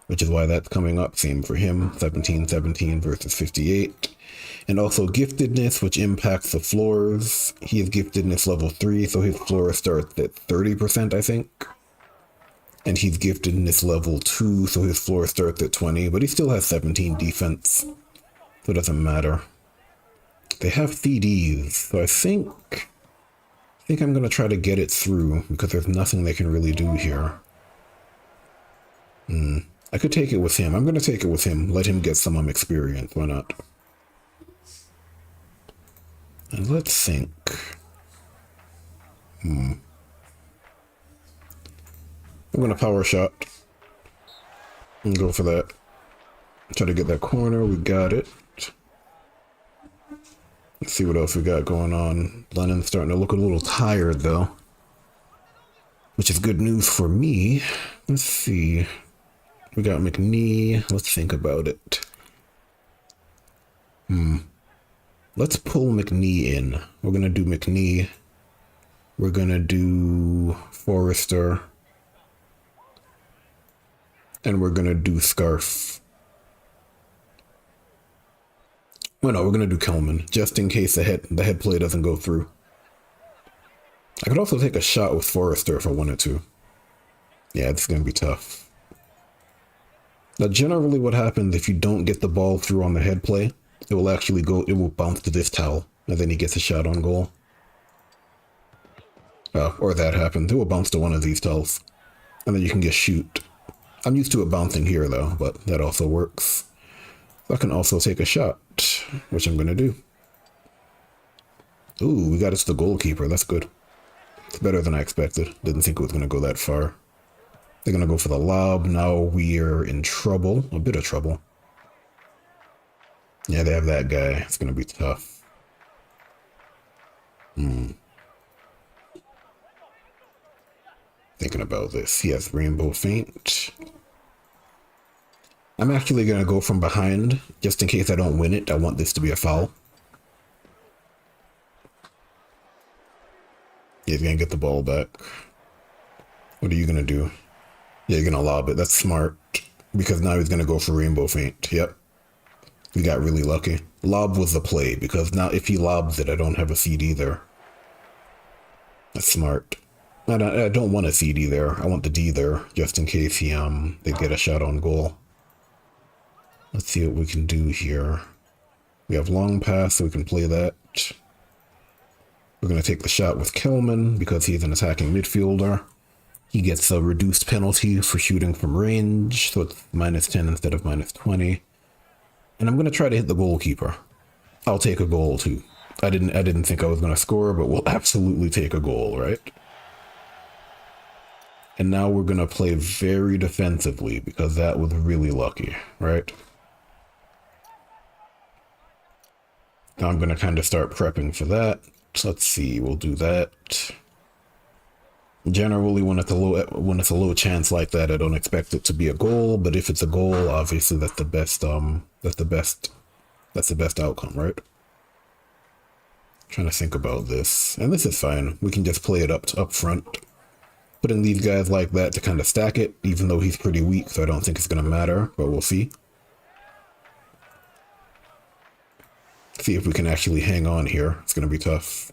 which is why that's coming up. Same for him, 17-17 versus 58. And also giftedness, which impacts the floors. He is giftedness level 3, so his floor starts at 30%, I think. And he's giftedness level 2, so his floor starts at 20, but he still has 17 defense, so it doesn't matter. They have CDs, so I think I'm going to try to get it through, because there's nothing they can really do here. I could take it with him. I'm going to take it with him. Let him get some experience. Why not? And let's think. I'm gonna power shot and go for that. Try to get that corner. We got it. Let's see what else we got going on. Lennon's starting to look a little tired though, which is good news for me. Let's see. We got McNee. Let's think about it. Let's pull McNee in. We're gonna do McNee. We're gonna do Forrester. And we're gonna do Scarf. Oh no, we're gonna do Kelman, just in case the head play doesn't go through. I could also take a shot with Forrester if I wanted to. Yeah, it's gonna be tough. Now, generally what happens if you don't get the ball through on the head play, it will bounce to this towel, and then he gets a shot on goal. Or that happens. It will bounce to one of these towels, and then you can just shoot. I'm used to it bouncing here though, but that also works. I can also take a shot, which I'm gonna do. Ooh, we got it to the goalkeeper. That's good. It's better than I expected. Didn't think it was gonna go that far. They're gonna go for the lob. Now we're in trouble. A bit of trouble. Yeah, they have that guy. It's gonna be tough. Thinking about this. He has rainbow feint. I'm actually gonna go from behind, just in case I don't win it. I want this to be a foul. Yeah, he's gonna get the ball back. What are you gonna do? Yeah, you're gonna lob it. That's smart. Because now he's gonna go for rainbow feint. Yep. We got really lucky. Lob was the play, because now if he lobs it, I don't have a CD there. That's smart. I don't want a CD there. I want the D there, just in case they get a shot on goal. Let's see what we can do here. We have long pass, so we can play that. We're going to take the shot with Kelman because he's an attacking midfielder. He gets a reduced penalty for shooting from range, so it's -10 instead of -20. And I'm going to try to hit the goalkeeper. I'll take a goal too. I didn't think I was going to score, but we'll absolutely take a goal, right? And now we're going to play very defensively because that was really lucky, right? Now I'm going to kind of start prepping for that. So let's see, we'll do that. Generally, when it's a low chance like that, I don't expect it to be a goal. But if it's a goal, obviously that's the best. That's the best outcome, right? Trying to think about this, and this is fine. We can just play it up front, putting these guys like that to kind of stack it. Even though he's pretty weak, so I don't think it's gonna matter. But we'll see. See if we can actually hang on here. It's gonna be tough.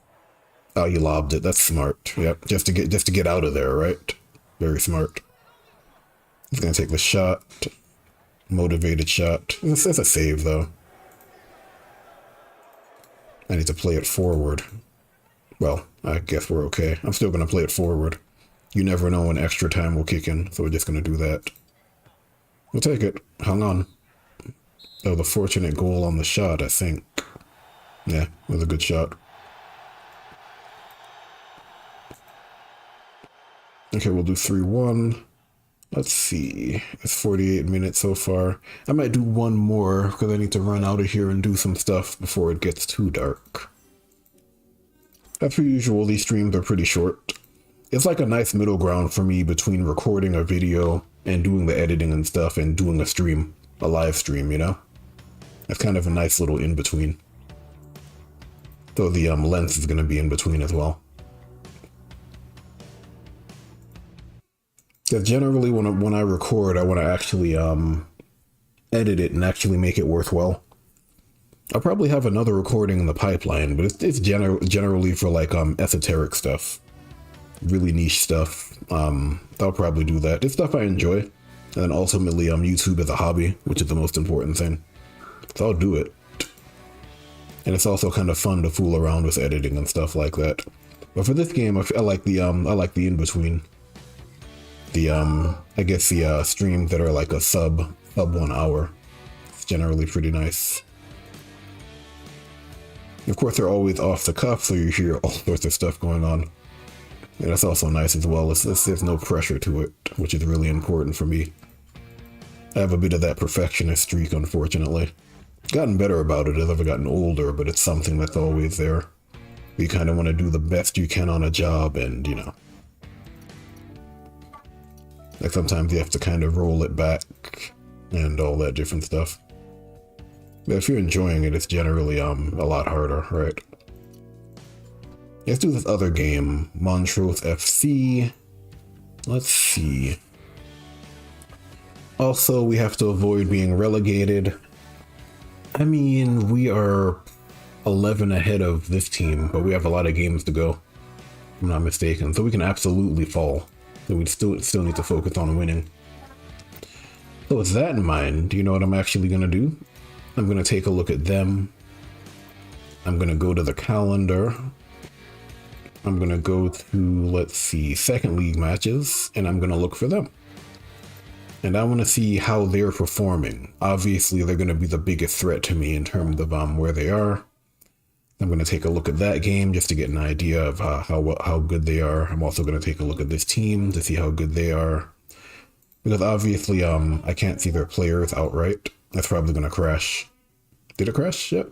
Oh, you lobbed it. That's smart. Yep, just to get out of there, right? Very smart. He's gonna take the shot. Motivated shot. It's a save though. I need to play it forward. Well, I guess we're okay. I'm still gonna play it forward. You never know when extra time will kick in, so we're just gonna do that. We'll take it. Hang on. Oh, the fortunate goal on the shot, I think. Yeah, it was a good shot. Okay, we'll do 3-1. Let's see. It's 48 minutes so far. I might do one more because I need to run out of here and do some stuff before it gets too dark. As per usual, these streams are pretty short. It's like a nice middle ground for me between recording a video and doing the editing and stuff and doing a stream, a live stream, you know? It's kind of a nice little in-between. So the length is going to be in between as well. Because generally when I record, I want to actually edit it and actually make it worthwhile. I'll probably have another recording in the pipeline, but it's generally for like esoteric stuff, really niche stuff. I'll probably do that. It's stuff I enjoy, and then ultimately YouTube is a hobby, which is the most important thing. So I'll do it. And it's also kind of fun to fool around with editing and stuff like that. But for this game, I like the in between. I guess the streams that are like a sub 1 hour. It's generally pretty nice. Of course, they're always off the cuff, so you hear all sorts of stuff going on. And that's also nice as well. There's no pressure to it, which is really important for me. I have a bit of that perfectionist streak, unfortunately. Gotten better about it as I've gotten older, but it's something that's always there. You kind of want to do the best you can on a job, and, you know, like sometimes you have to kind of roll it back and all that different stuff. But if you're enjoying it, it's generally a lot harder, right? Let's do this other game, Montrose FC. Let's see. Also, we have to avoid being relegated. I mean, we are 11 ahead of this team, but we have a lot of games to go, if I'm not mistaken. So we can absolutely fall. So we still need to focus on winning. So with that in mind, do you know what I'm actually going to do? I'm going to take a look at them. I'm going to go to the calendar. I'm going to go to, let's see, second league matches, and I'm going to look for them. And I want to see how they're performing. Obviously, they're going to be the biggest threat to me in terms of where they are. I'm going to take a look at that game just to get an idea of how good they are. I'm also going to take a look at this team to see how good they are. Because obviously, I can't see their players outright. That's probably going to crash. Did it crash? Yep.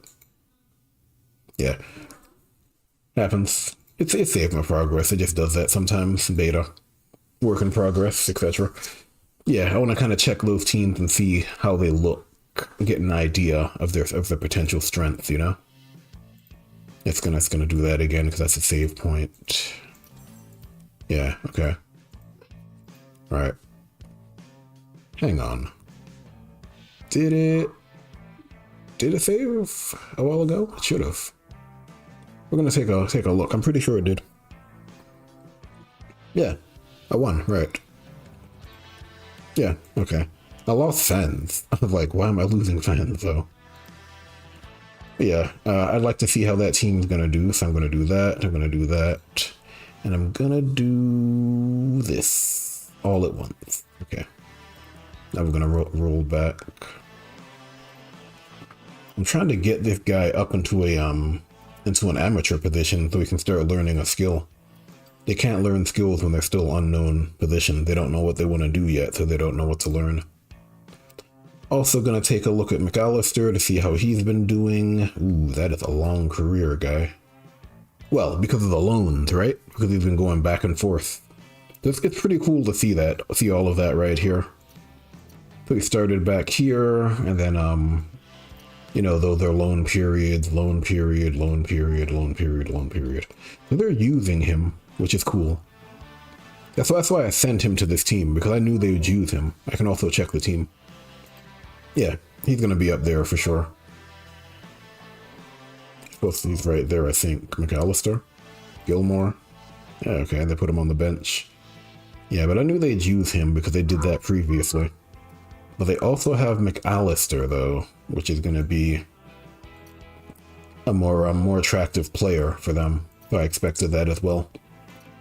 Yeah. Happens. It's saved my progress. It just does that sometimes. Beta. Work in progress, etc. Yeah, I want to kind of check those teams and see how they look. Get an idea of their potential strengths, you know? It's gonna do that again because that's a save point. Yeah, okay. Alright. Hang on. Did it save a while ago? It should have. We're gonna take a look. I'm pretty sure it did. Yeah, I won, right. Yeah, okay. I lost fans. I was like, why am I losing fans, though? But yeah, I'd like to see how that team's gonna do, so I'm gonna do that, I'm gonna do that, and I'm gonna do this all at once. Okay. Now we're gonna roll back. I'm trying to get this guy up into an amateur position so he can start learning a skill. They can't learn skills when they're still unknown position. They don't know what they want to do yet, so they don't know what to learn. Also gonna take a look at McAllister to see how he's been doing. Ooh, that is a long career, guy. Well, because of the loans, right? Because he's been going back and forth. It's pretty cool to see that, see all of that right here. So he started back here, and then, you know, those are loan periods, loan period, loan period, loan period, loan period. So they're using him, which is cool. That's why I sent him to this team, because I knew they would use him. I can also check the team. Yeah, he's going to be up there for sure. Supposed to he's right there, I think. McAllister? Gilmore? Yeah, okay, they put him on the bench. Yeah, but I knew they'd use him because they did that previously. But they also have McAllister, though, which is going to be a more attractive player for them. So I expected that as well.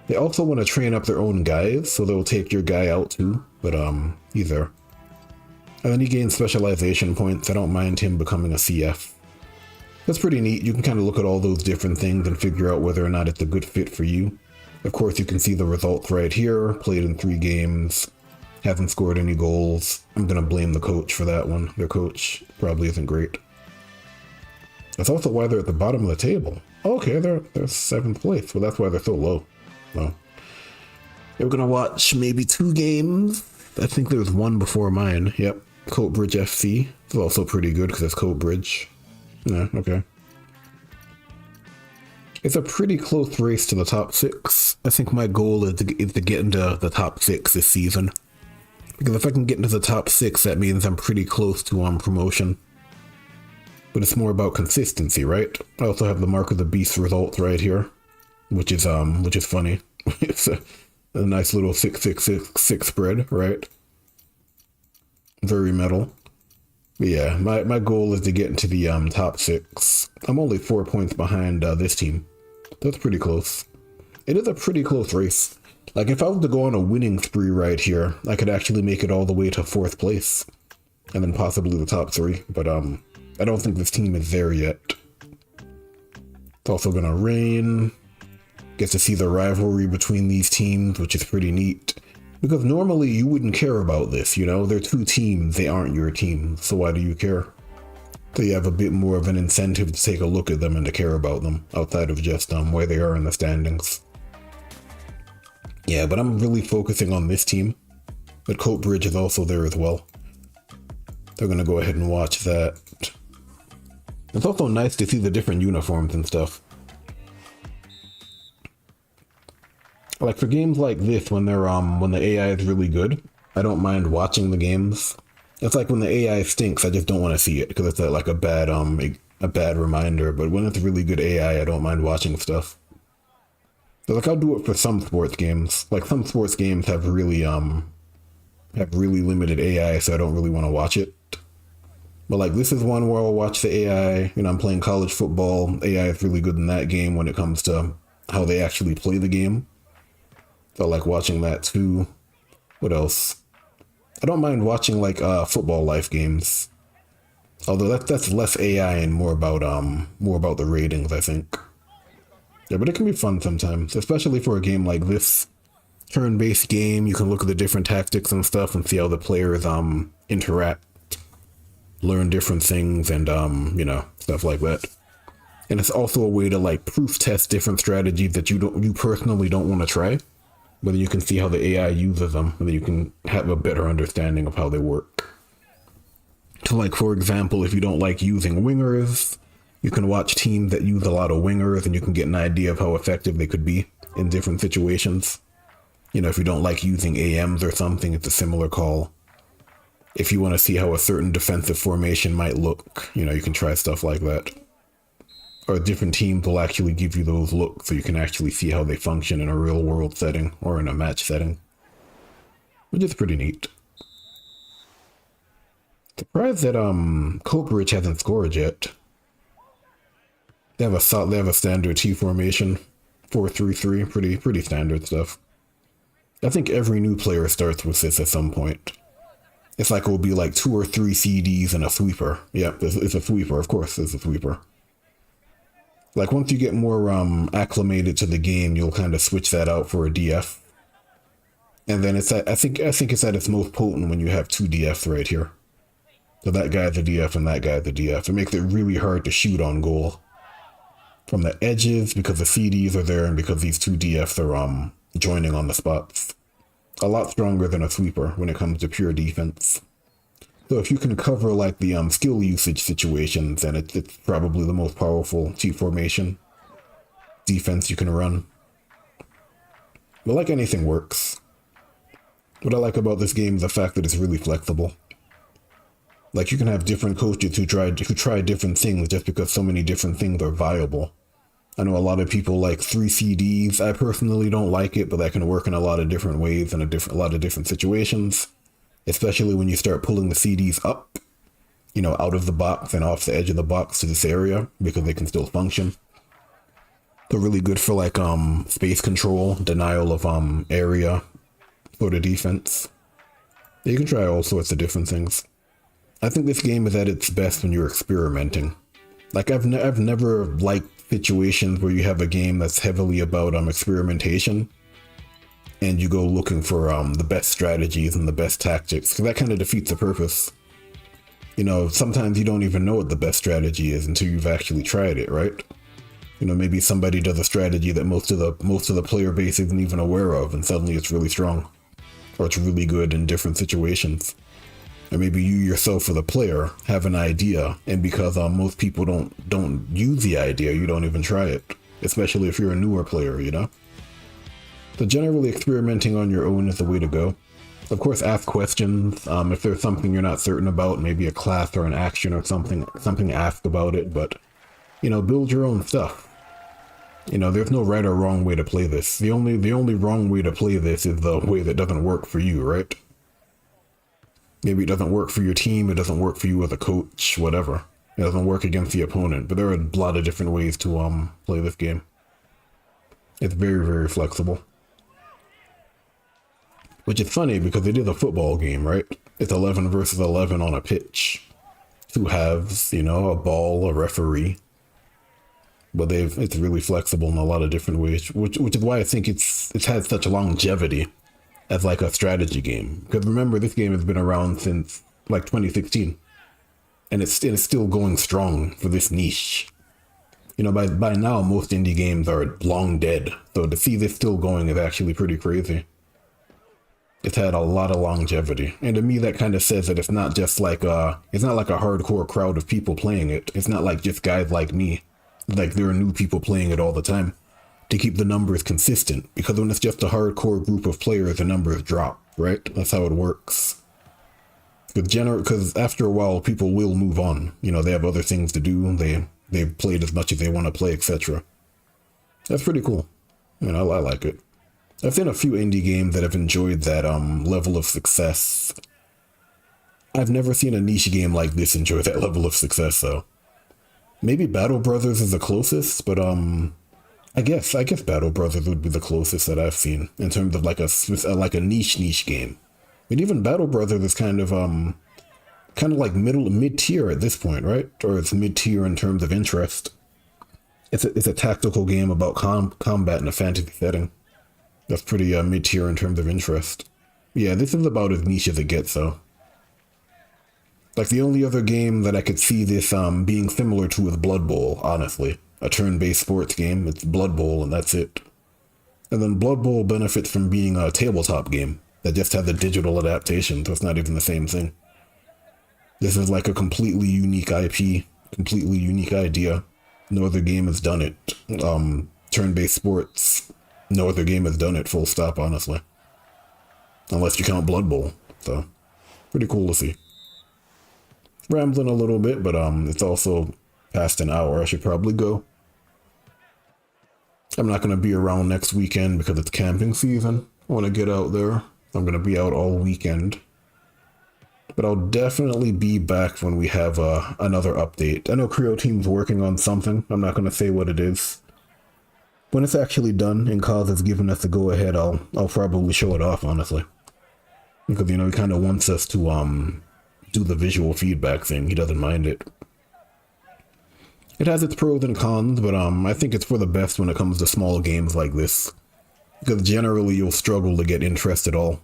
They also want to train up their own guys, so they'll take your guy out too. But he's there. And then he gains specialization points. I don't mind him becoming a CF. That's pretty neat. You can kind of look at all those different things and figure out whether or not it's a good fit for you. Of course, you can see the results right here. Played in 3 games. Hasn't scored any goals. I'm going to blame the coach for that one. Their coach probably isn't great. That's also why they're at the bottom of the table. Okay, they're 7th place. Well, that's why they're so low. Well, we're going to watch maybe 2 games. I think there's one before mine. Yep. Coatbridge FC. It's also pretty good because it's Coatbridge. Yeah, okay. It's a pretty close race to the top 6. I think my goal is to get into the top 6 this season. Because if I can get into the top 6, that means I'm pretty close to promotion. But it's more about consistency, right? I also have the Mark of the Beast results right here, which is funny. It's a nice little 6-6-6 spread, right? Very metal. But yeah, my goal is to get into the top 6. I'm only 4 points behind this team. That's pretty close. It is a pretty close race. Like, if I was to go on a winning spree right here, I could actually make it all the way to 4th place. And then possibly the top 3. But I don't think this team is there yet. It's also gonna rain. Get to see the rivalry between these teams, which is pretty neat. Because normally you wouldn't care about this, you know? They're two teams, they aren't your team, so why do you care? So you have a bit more of an incentive to take a look at them and to care about them, outside of just where they are in the standings. Yeah, but I'm really focusing on this team. But Coatbridge is also there as well. They're gonna go ahead and watch that. It's also nice to see the different uniforms and stuff. Like for games like this, when they're when the AI is really good, I don't mind watching the games. It's like when the AI stinks, I just don't want to see it because it's like a bad reminder. But when it's really good AI, I don't mind watching stuff. So like I'll do it for some sports games. Like some sports games have really limited AI, so I don't really want to watch it. But like this is one where I'll watch the AI. You know, I'm playing college football. AI is really good in that game when it comes to how they actually play the game. So I like watching that too. What else? I don't mind watching like football life games. Although that's less AI and more about the ratings, I think. Yeah, but it can be fun sometimes, especially for a game like this. Turn-based game, you can look at the different tactics and stuff and see how the players interact, learn different things, and you know, stuff like that. And it's also a way to like proof test different strategies that you personally don't want to try, but then you can see how the AI uses them, and then you can have a better understanding of how they work. So like, for example, if you don't like using wingers, you can watch teams that use a lot of wingers and you can get an idea of how effective they could be in different situations. You know, if you don't like using AMs or something, it's a similar call. If you want to see how a certain defensive formation might look, you know, you can try stuff like that. Or different teams will actually give you those looks so you can actually see how they function in a real world setting or in a match setting. Which is pretty neat. Surprised that Coatbridge hasn't scored yet. They have a standard T formation, 4-3-3, pretty standard stuff. I think every new player starts with this at some point. It's like it will be like 2 or 3 CDs and a sweeper. Yeah, it's a sweeper, of course it's a sweeper. Like once you get more acclimated to the game, you'll kind of switch that out for a DF. And then I think it's at its most potent when you have 2 DFs right here. So that guy's a DF and that guy's a DF. It makes it really hard to shoot on goal. From the edges, because the CDs are there and because these 2 DFs are joining on the spots. A lot stronger than a sweeper when it comes to pure defense. So if you can cover like the skill usage situations, then it's probably the most powerful T formation defense you can run. But like anything works. What I like about this game is the fact that it's really flexible. Like you can have different coaches who try different things just because so many different things are viable. I know a lot of people like 3 CDs. I personally don't like it, but that can work in a lot of different ways in a lot of different situations. Especially when you start pulling the CDs up, you know, out of the box and off the edge of the box to this area, because they can still function. They're really good for like space control, denial of area for the defense. You can try all sorts of different things. I think this game is at its best when you're experimenting. Like I've never liked situations where you have a game that's heavily about experimentation and you go looking for the best strategies and the best tactics, because that kind of defeats the purpose. You know, sometimes you don't even know what the best strategy is until you've actually tried it, right? You know, maybe somebody does a strategy that most of the player base isn't even aware of, and suddenly it's really strong, or it's really good in different situations. Or maybe you yourself, as a player, have an idea, and because most people don't use the idea, you don't even try it. Especially if you're a newer player, you know? So generally experimenting on your own is the way to go. Of course, ask questions. If there's something you're not certain about, maybe a class or an action or something ask about it, but, you know, build your own stuff. You know, there's no right or wrong way to play this. The only wrong way to play this is the way that doesn't work for you, right? Maybe it doesn't work for your team, it doesn't work for you as a coach, whatever. It doesn't work against the opponent, but there are a lot of different ways to play this game. It's very, very flexible. Which is funny because it is a football game, right? It's 11 versus 11 on a pitch. 2 halves, you know, a ball, a referee. but it's really flexible in a lot of different ways, which is why I think it's had such longevity as like a strategy game. Because remember, this game has been around since like 2016, and it's still going strong for this niche. You know, by now most indie games are long dead, so to see this still going is actually pretty crazy. It's had a lot of longevity, and to me that kind of says that it's not just like it's not like a hardcore crowd of people playing it. It's not like just guys like me. Like there are new people playing it all the time to keep the numbers consistent, because when it's just a hardcore group of players, the numbers drop, right? That's how it works. Because after a while, people will move on. You know, they have other things to do. They've played as much as they want to play, etc. That's pretty cool. You know, I like it. I've seen a few indie games that have enjoyed that level of success. I've never seen a niche game like this enjoy that level of success, though. Maybe Battle Brothers is the closest, but I guess Battle Brothers would be the closest that I've seen in terms of like a niche game. But even Battle Brothers is kind of like mid-tier at this point, right? Or it's mid-tier in terms of interest. It's a tactical game about combat in a fantasy setting. That's pretty mid-tier in terms of interest. Yeah, this is about as niche as it gets, though. Like, the only other game that I could see this being similar to is Blood Bowl, honestly. A turn-based sports game. It's Blood Bowl, and that's it. And then Blood Bowl benefits from being a tabletop game that just has a digital adaptation, so it's not even the same thing. This is like a completely unique IP, completely unique idea. No other game has done it. Turn-based sports, no other game has done it, full stop, honestly. Unless you count Blood Bowl, so pretty cool to see. Rambling a little bit, but it's also past an hour. I should probably go. I'm not going to be around next weekend because it's camping season. I want to get out there. I'm going to be out all weekend. But I'll definitely be back when we have another update. I know Creo Team's working on something. I'm not going to say what it is. When it's actually done and Kaz has given us the go-ahead, I'll probably show it off, honestly. Because, you know, he kind of wants us to do the visual feedback thing. He doesn't mind it. It has its pros and cons, but I think it's for the best when it comes to small games like this. Because generally you'll struggle to get interest at all.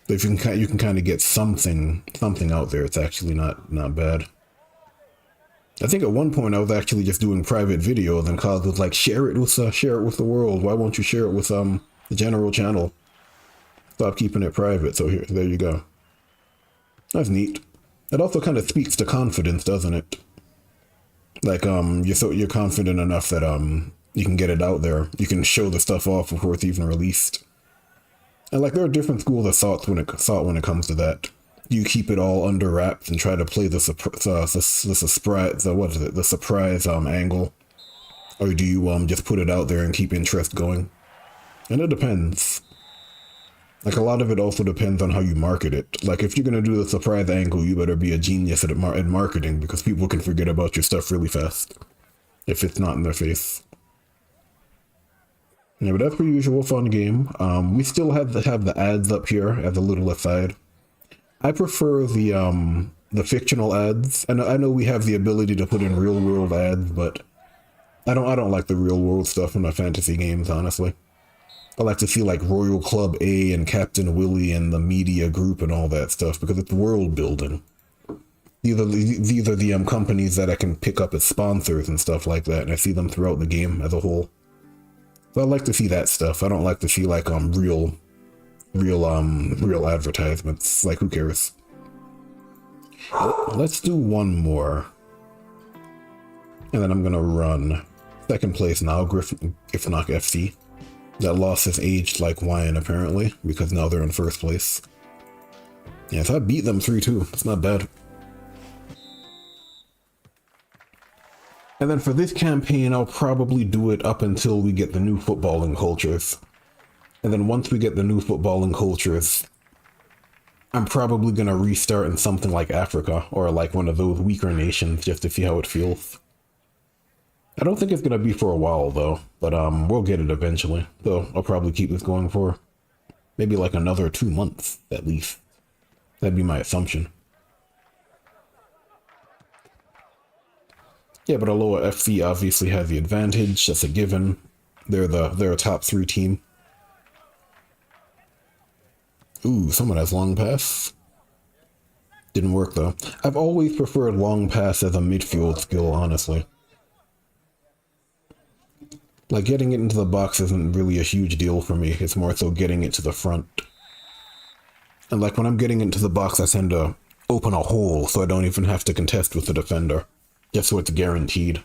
But if you can kind of get something out there, it's actually not bad. I think at one point I was actually just doing private videos, and Kaz was like, share it with the world. Why won't you share it with the general channel? Stop keeping it private. So there you go. That's neat. It also kind of speaks to confidence, doesn't it? Like you're confident enough that you can get it out there. You can show the stuff off before it's even released. And like there are different schools of thought when it comes to that. You keep it all under wraps and try to play the surprise angle, or do you just put it out there and keep interest going? And it depends. Like a lot of it also depends on how you market it. Like if you're gonna do the surprise angle, you better be a genius at marketing, because people can forget about your stuff really fast if it's not in their face. Yeah, but that's per usual, fun game. We still have the ads up here as a little aside. I prefer the fictional ads. I know we have the ability to put in real world ads, but I don't like the real world stuff in my fantasy games, honestly. I like to see like Royal Club A and Captain Willie and the media group and all that stuff, because it's world building. These are the companies that I can pick up as sponsors and stuff like that, and I see them throughout the game as a whole. So I like to see that stuff. I don't like to see like real advertisements. Like, who cares? Let's do one more, and then I'm gonna run. Second place now, Gifnock FC. That loss has aged like wine, apparently, because now they're in first place. Yeah, so I beat them 3-2. It's not bad. And then for this campaign, I'll probably do it up until we get the new footballing cultures. And then once we get the new footballing cultures, I'm probably going to restart in something like Africa, or like one of those weaker nations, just to see how it feels. I don't think it's going to be for a while, though, but we'll get it eventually. So I'll probably keep this going for maybe like another 2 months, at least. That'd be my assumption. Yeah, but Aloha FC obviously has the advantage. That's a given. They're a top 3 team. Ooh, someone has long pass. Didn't work though. I've always preferred long pass as a midfield skill, honestly. Like, getting it into the box isn't really a huge deal for me. It's more so getting it to the front. And like, when I'm getting into the box, I tend to open a hole so I don't even have to contest with the defender. Just so it's guaranteed.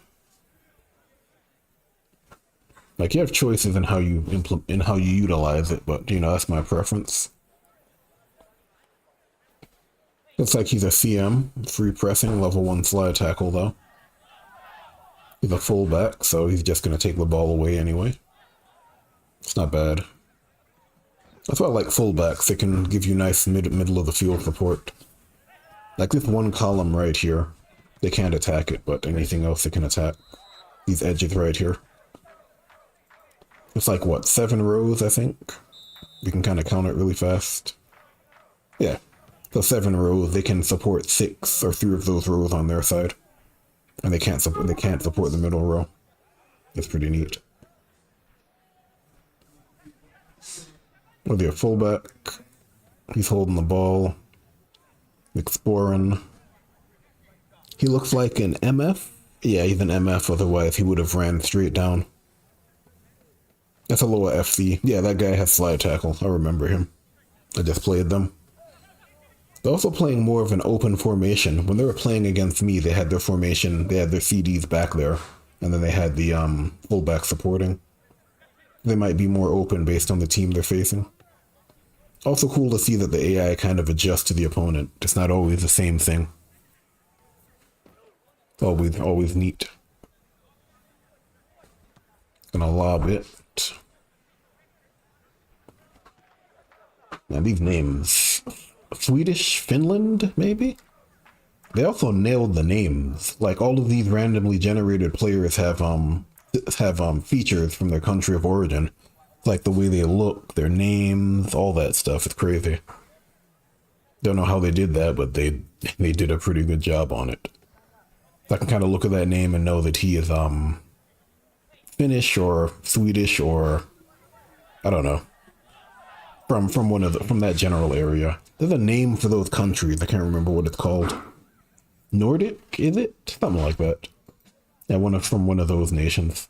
Like, you have choices in how you utilize it, but, you know, that's my preference. Looks like he's a CM, free pressing, level 1 slide tackle, though. He's a fullback, so he's just going to take the ball away anyway. It's not bad. That's why I like fullbacks. They can give you nice middle of the field support. Like this one column right here, they can't attack it, but anything else they can attack. These edges right here. It's like, what, 7 rows, I think? You can kind of count it really fast. Yeah. So 7 rows, they can support 6 or 3 of those rows on their side. And they can't support the middle row. That's pretty neat. With your fullback, he's holding the ball. McSporin. He looks like an MF. Yeah, he's an MF, otherwise he would have ran straight down. That's Aloha FC. Yeah, that guy has slide tackle. I remember him. I just played them. They're also playing more of an open formation. When they were playing against me, they had their formation, they had their CDs back there, and then they had the fullback supporting. They might be more open based on the team they're facing. Also cool to see that the AI kind of adjusts to the opponent. It's not always the same thing. Always neat. Gonna lob it. Now these names. Swedish, Finland, maybe? They also nailed the names. Like, all of these randomly generated players have features from their country of origin. Like the way they look, their names, all that stuff. It's crazy. Don't know how they did that, but they did a pretty good job on it. I can kind of look at that name and know that he is Finnish or Swedish or I don't know. From that general area. There's a name for those countries. I can't remember what it's called. Nordic, is it? Something like that. Yeah, from one of those nations.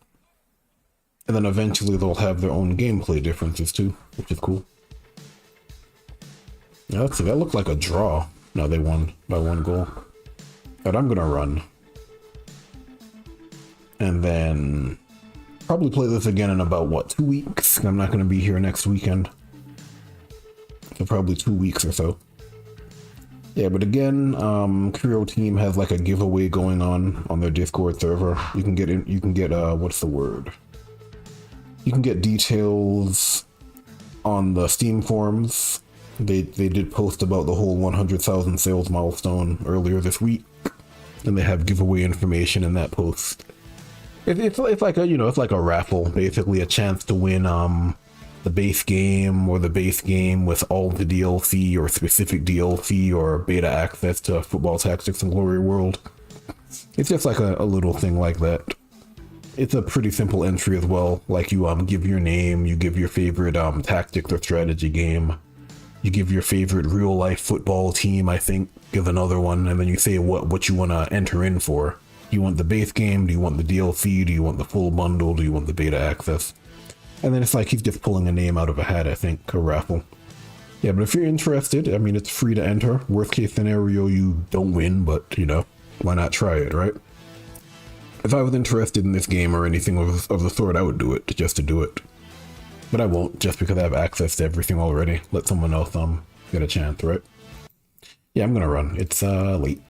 And then eventually they'll have their own gameplay differences too, which is cool. Yeah, let's see, that looked like a draw. No, they won by 1 goal. But I'm gonna run. And then probably play this again in about, what, 2 weeks? I'm not gonna be here next weekend. So probably 2 weeks or so. Yeah, but again, Creo Team has like a giveaway going on their Discord server. You can get what's the word? You can get details on the Steam forums. They did post about the whole 100,000 sales milestone earlier this week, and they have giveaway information in that post. It's like a raffle, basically a chance to win the base game or the base game with all the DLC or specific DLC or beta access to Football Tactics and Glory World. It's just like a little thing like that. It's a pretty simple entry as well. Like you give your name, you give your favorite tactics or strategy game, you give your favorite real life football team, I think, give another one, and then you say what you want to enter in for. Do you want the base game? Do you want the DLC? Do you want the full bundle? Do you want the beta access? And then it's like he's just pulling a name out of a hat, I think, a raffle. Yeah, but if you're interested, I mean, it's free to enter. Worst case scenario, you don't win, but, you know, why not try it, right? If I was interested in this game or anything of the sort, I would do it, just to do it. But I won't, just because I have access to everything already. Let someone else get a chance, right? Yeah, I'm gonna run. It's late.